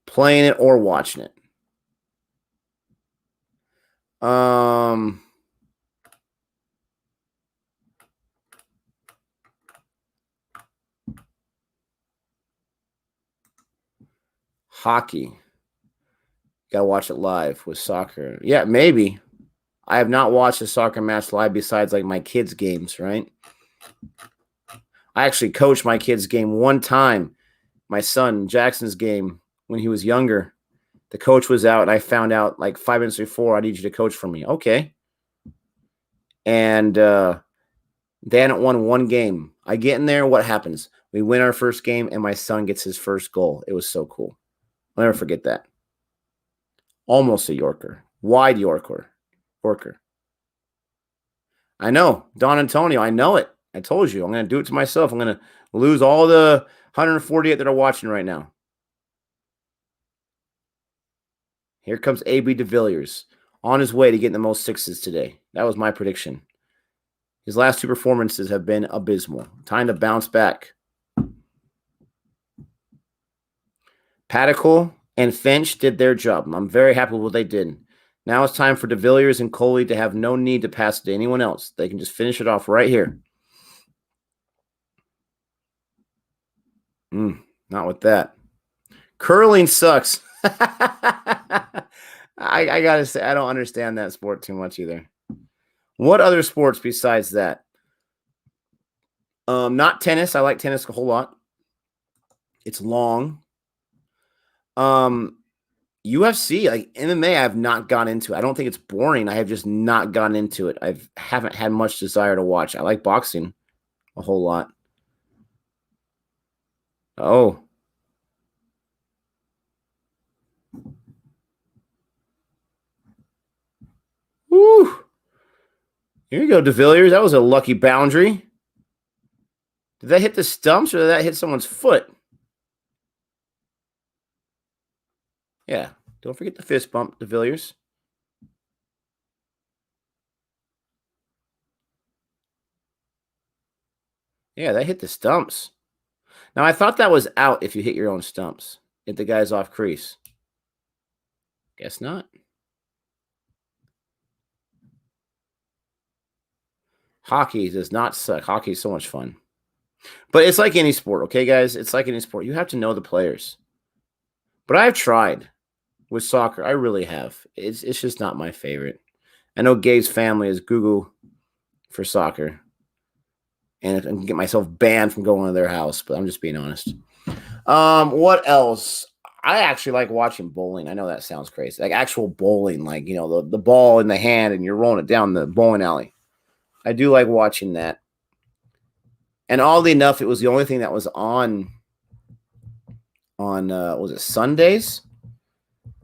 Playing it or watching it. Hockey. Got to watch it live with soccer. Yeah, maybe. I have not watched a soccer match live besides like my kids' games, right? I actually coached my kids' game one time. My son Jackson's game when he was younger. The coach was out, and I found out like 5 minutes before, I need you to coach for me. Okay. And they hadn't won one game. I get in there, what happens? We win our first game, and my son gets his first goal. It was so cool. I'll never forget that. Almost a Yorker. Wide Yorker. I know. Don Antonio, I know it. I told you. I'm going to do it to myself. I'm going to lose all the 148 that are watching right now. Here comes A.B. de Villiers on his way to getting the most sixes today. That was my prediction. His last two performances have been abysmal. Time to bounce back. Paddock and Finch did their job. I'm very happy with what they did. Now it's time for de Villiers and Coley to have no need to pass it to anyone else. They can just finish it off right here. Not with that. Curling sucks. I gotta say, I don't understand that sport too much either. What other sports besides that? Not tennis. I like tennis a whole lot. It's long. UFC, like MMA, I have not gone into. I don't think it's boring. I have just not gone into it. I haven't had much desire to watch. I like boxing a whole lot. Oh. Woo. Here you go, de Villiers. That was a lucky boundary. Did that hit the stumps or did that hit someone's foot? Yeah. Don't forget the fist bump, de Villiers. Yeah, that hit the stumps. Now, I thought that was out if you hit your own stumps. Hit the guy's off crease. Guess not. Hockey does not suck. Hockey is so much fun. But it's like any sport, okay, guys? It's like any sport. You have to know the players. But I've tried with soccer. I really have. It's just not my favorite. I know Gabe's family is Google for soccer. And I can get myself banned from going to their house, but I'm just being honest. What else? I actually like watching bowling. I know that sounds crazy. Like actual bowling, like, you know, the ball in the hand and you're rolling it down the bowling alley. I do like watching that. And oddly enough, it was the only thing that was on was it Sundays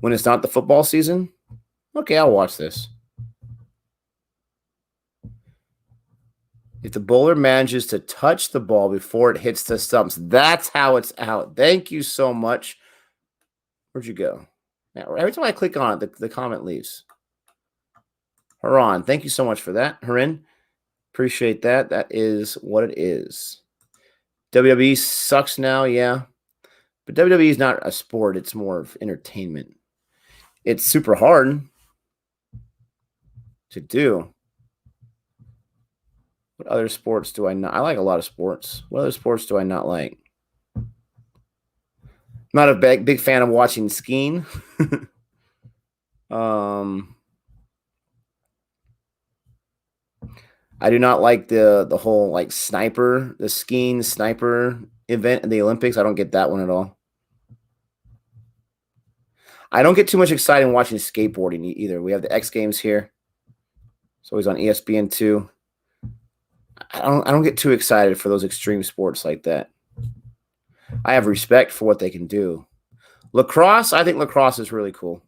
when it's not the football season? Okay, I'll watch this. If the bowler manages to touch the ball before it hits the stumps, that's how it's out. Thank you so much. Where'd you go? Now, every time I click on it, the comment leaves. Haran, thank you so much for that. Harin, appreciate that. That is what it is. WWE sucks now, yeah. But WWE is not a sport. It's more of entertainment. It's super hard to do. What other sports do I not? I like a lot of sports. What other sports do I not like? Not a big fan of watching skiing. I do not like the whole like the skiing sniper event in the Olympics. I don't get that one at all. I don't get too much excited watching skateboarding either. We have the X Games here. It's always on ESPN2. I don't get too excited for those extreme sports like that. I have respect for what they can do. Lacrosse, I think lacrosse is really cool.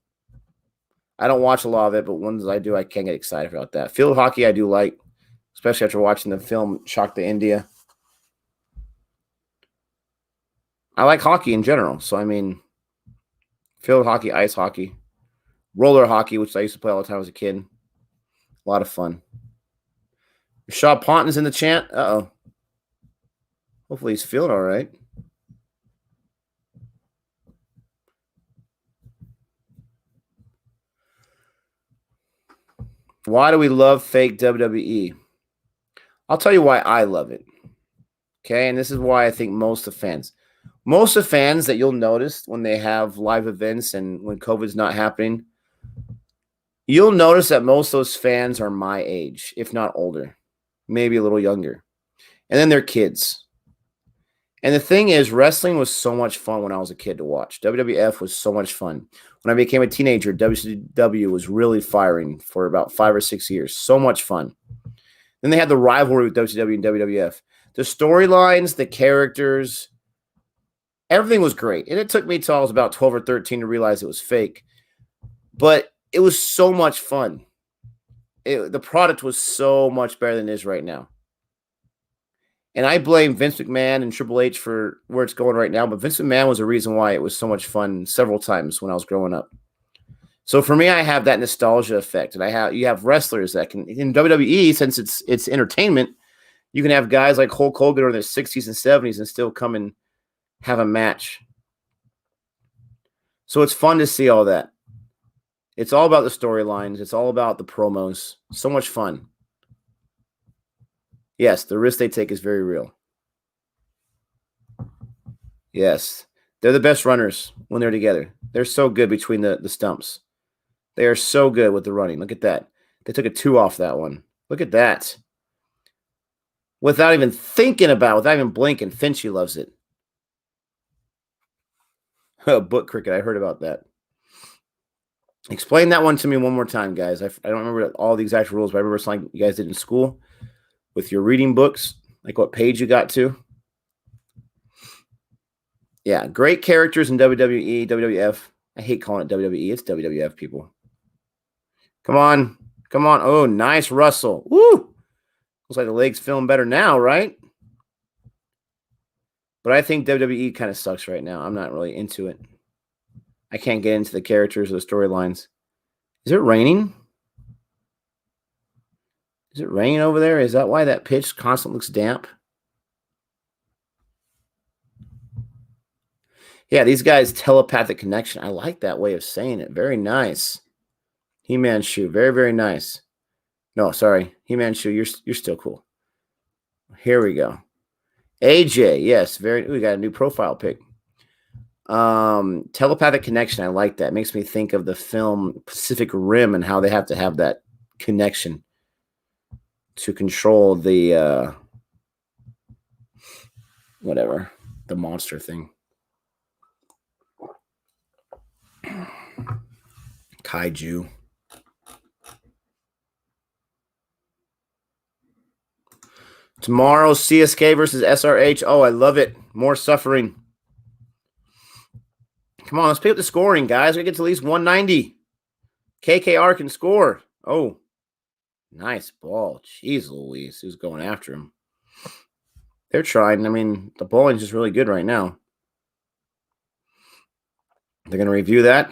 I don't watch a lot of it, but ones I do, I can get excited about that. Field hockey, I do like, especially after watching the film Shock to India. I like hockey in general. So, I mean, field hockey, ice hockey, roller hockey, which I used to play all the time as a kid. A lot of fun. Shaw Ponton's in the chant. Uh-oh. Hopefully he's feeling all right. Why do we love fake WWE? I'll tell you why I love it. Okay, and this is why I think most of fans that you'll notice when they have live events and when COVID's not happening, you'll notice that most of those fans are my age, if not older, maybe a little younger. And then they're kids. And the thing is, wrestling was so much fun when I was a kid to watch. WWF was so much fun. When I became a teenager, WCW was really firing for about 5 or 6 years. So much fun. Then they had the rivalry with WCW and WWF. The storylines, the characters, everything was great. And it took me till I was about 12 or 13 to realize it was fake. But it was so much fun. The product was so much better than it is right now. And I blame Vince McMahon and Triple H for where it's going right now. But Vince McMahon was the reason why it was so much fun several times when I was growing up. So for me, I have that nostalgia effect, and you have wrestlers that can in WWE, since it's entertainment. You can have guys like Hulk Hogan in their 60s and 70s and still come and have a match. So it's fun to see all that. It's all about the storylines. It's all about the promos. So much fun. Yes, the risk they take is very real. Yes, they're the best runners when they're together. They're so good between the stumps. They are so good with the running. Look at that. They took a 2 off that one. Look at that. Without even thinking about it, without even blinking, Finchy loves it. Book cricket. I heard about that. Explain that one to me one more time, guys. I don't remember all the exact rules, but I remember something you guys did in school with your reading books, like what page you got to. Yeah, great characters in WWE, WWF. I hate calling it WWE. It's WWF, people. Come on. Come on. Oh, nice, Russell. Woo! Looks like the leg's feeling better now, right? But I think WWE kind of sucks right now. I'm not really into it. I can't get into the characters or the storylines. Is it raining? Is it raining over there? Is that why that pitch constantly looks damp? Yeah, these guys' telepathic connection. I like that way of saying it. Very nice. He-Man Shoe. Very, very nice. No, sorry. He-Man Shoe, you're still cool. Here we go. AJ, yes. We got a new profile pic. Telepathic connection. I like that. It makes me think of the film Pacific Rim and how they have to have that connection to control the whatever, the monster thing. Kaiju. Tomorrow, CSK versus SRH. Oh, I love it. More suffering. Come on, let's pick up the scoring, guys. We get to at least 190. KKR can score. Oh, nice ball. Jeez Louise. Who's going after him? They're trying. I mean, the bowling's just really good right now. They're going to review that.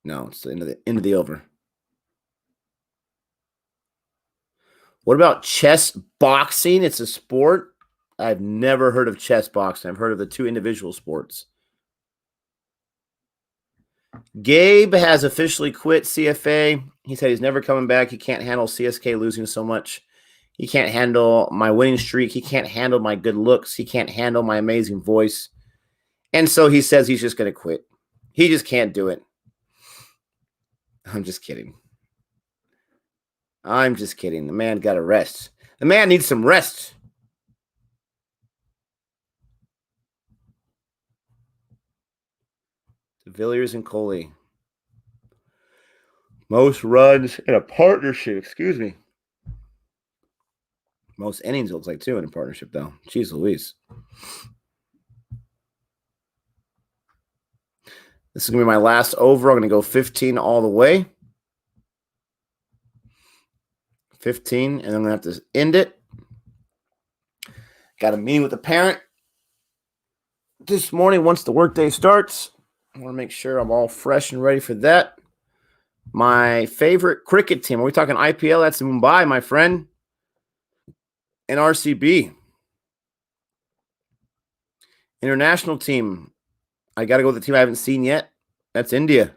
No, it's the end of the over. What about chess boxing? It's a sport. I've never heard of chess boxing. I've heard of the two individual sports. Gabe has officially quit CFA. He said he's never coming back. He can't handle CSK losing so much. He can't handle my winning streak. He can't handle my good looks. He can't handle my amazing voice. And so he says he's just going to quit. He just can't do it. I'm just kidding. I'm just kidding. The man got to rest. The man needs some rest. De Villiers and Coley. Most runs in a partnership. Excuse me. Most innings, it looks like, too, in a partnership, though. Jeez Louise. This is going to be my last over. I'm going to go 15 all the way. 15, and I'm going to have to end it. Got a meeting with the parent this morning once the workday starts. I want to make sure I'm all fresh and ready for that. My favorite cricket team. Are we talking IPL? That's Mumbai, my friend. And RCB. International team. I got to go with the team I haven't seen yet. That's India.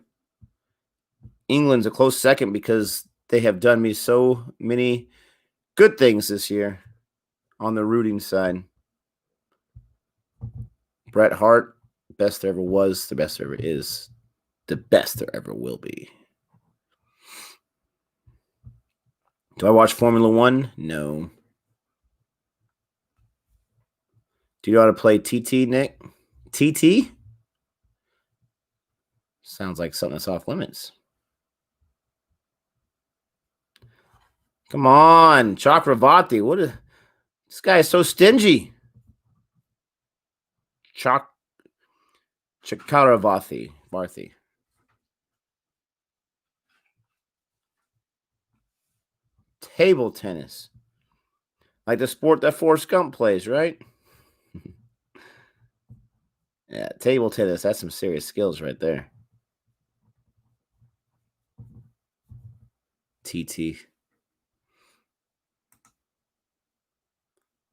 England's a close second because they have done me so many good things this year on the rooting side. Bret Hart, best there ever was, the best there ever is, the best there ever will be. Do I watch Formula One? No. Do you know how to play TT, Nick? TT? Sounds like something that's off limits. Come on, Chakravati. This guy is so stingy. Chakaravati. Varthi. Table tennis. Like the sport that Forrest Gump plays, right? Yeah, table tennis. That's some serious skills right there. TT.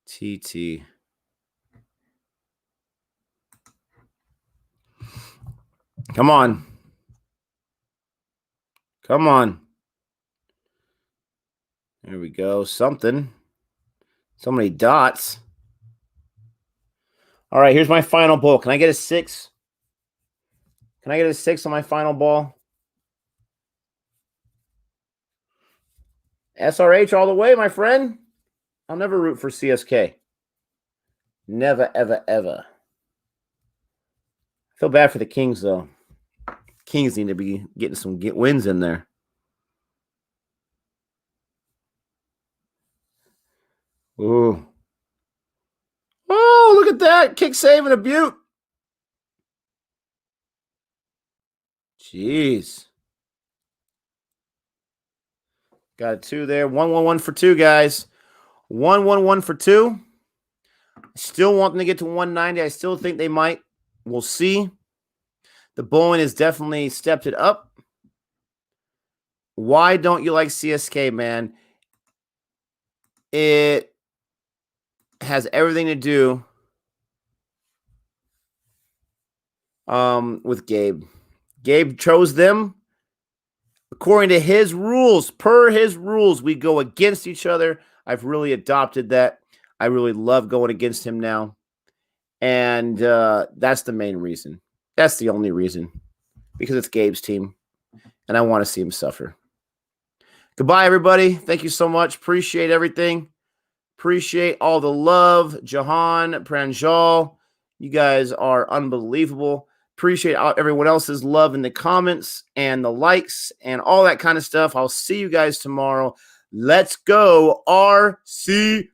TT. Come on. Come on. There we go. Something. So many dots. All right, here's my final ball. Can I get a 6? Can I get a 6 on my final ball? SRH all the way, my friend. I'll never root for CSK. Never, ever, ever. I feel bad for the Kings, though. Kings need to be getting some wins in there. Ooh. Oh, look at that. Kick save and a beaut. Jeez. Got a 2 there. 1-1-1 for 2, guys. 1-1-1 for 2. Still want them to get to 190. I still think they might. We'll see. The bowling has definitely stepped it up. Why don't you like CSK, man? It has everything to do with Gabe. Gabe chose them. According to his rules, per his rules, we go against each other. I've really adopted that. I really love going against him now. And that's the main reason. That's the only reason. Because it's Gabe's team. And I want to see him suffer. Goodbye, everybody. Thank you so much. Appreciate everything. Appreciate all the love. Jahan, Pranjal, you guys are unbelievable. Appreciate everyone else's love in the comments and the likes and all that kind of stuff. I'll see you guys tomorrow. Let's go, RCB.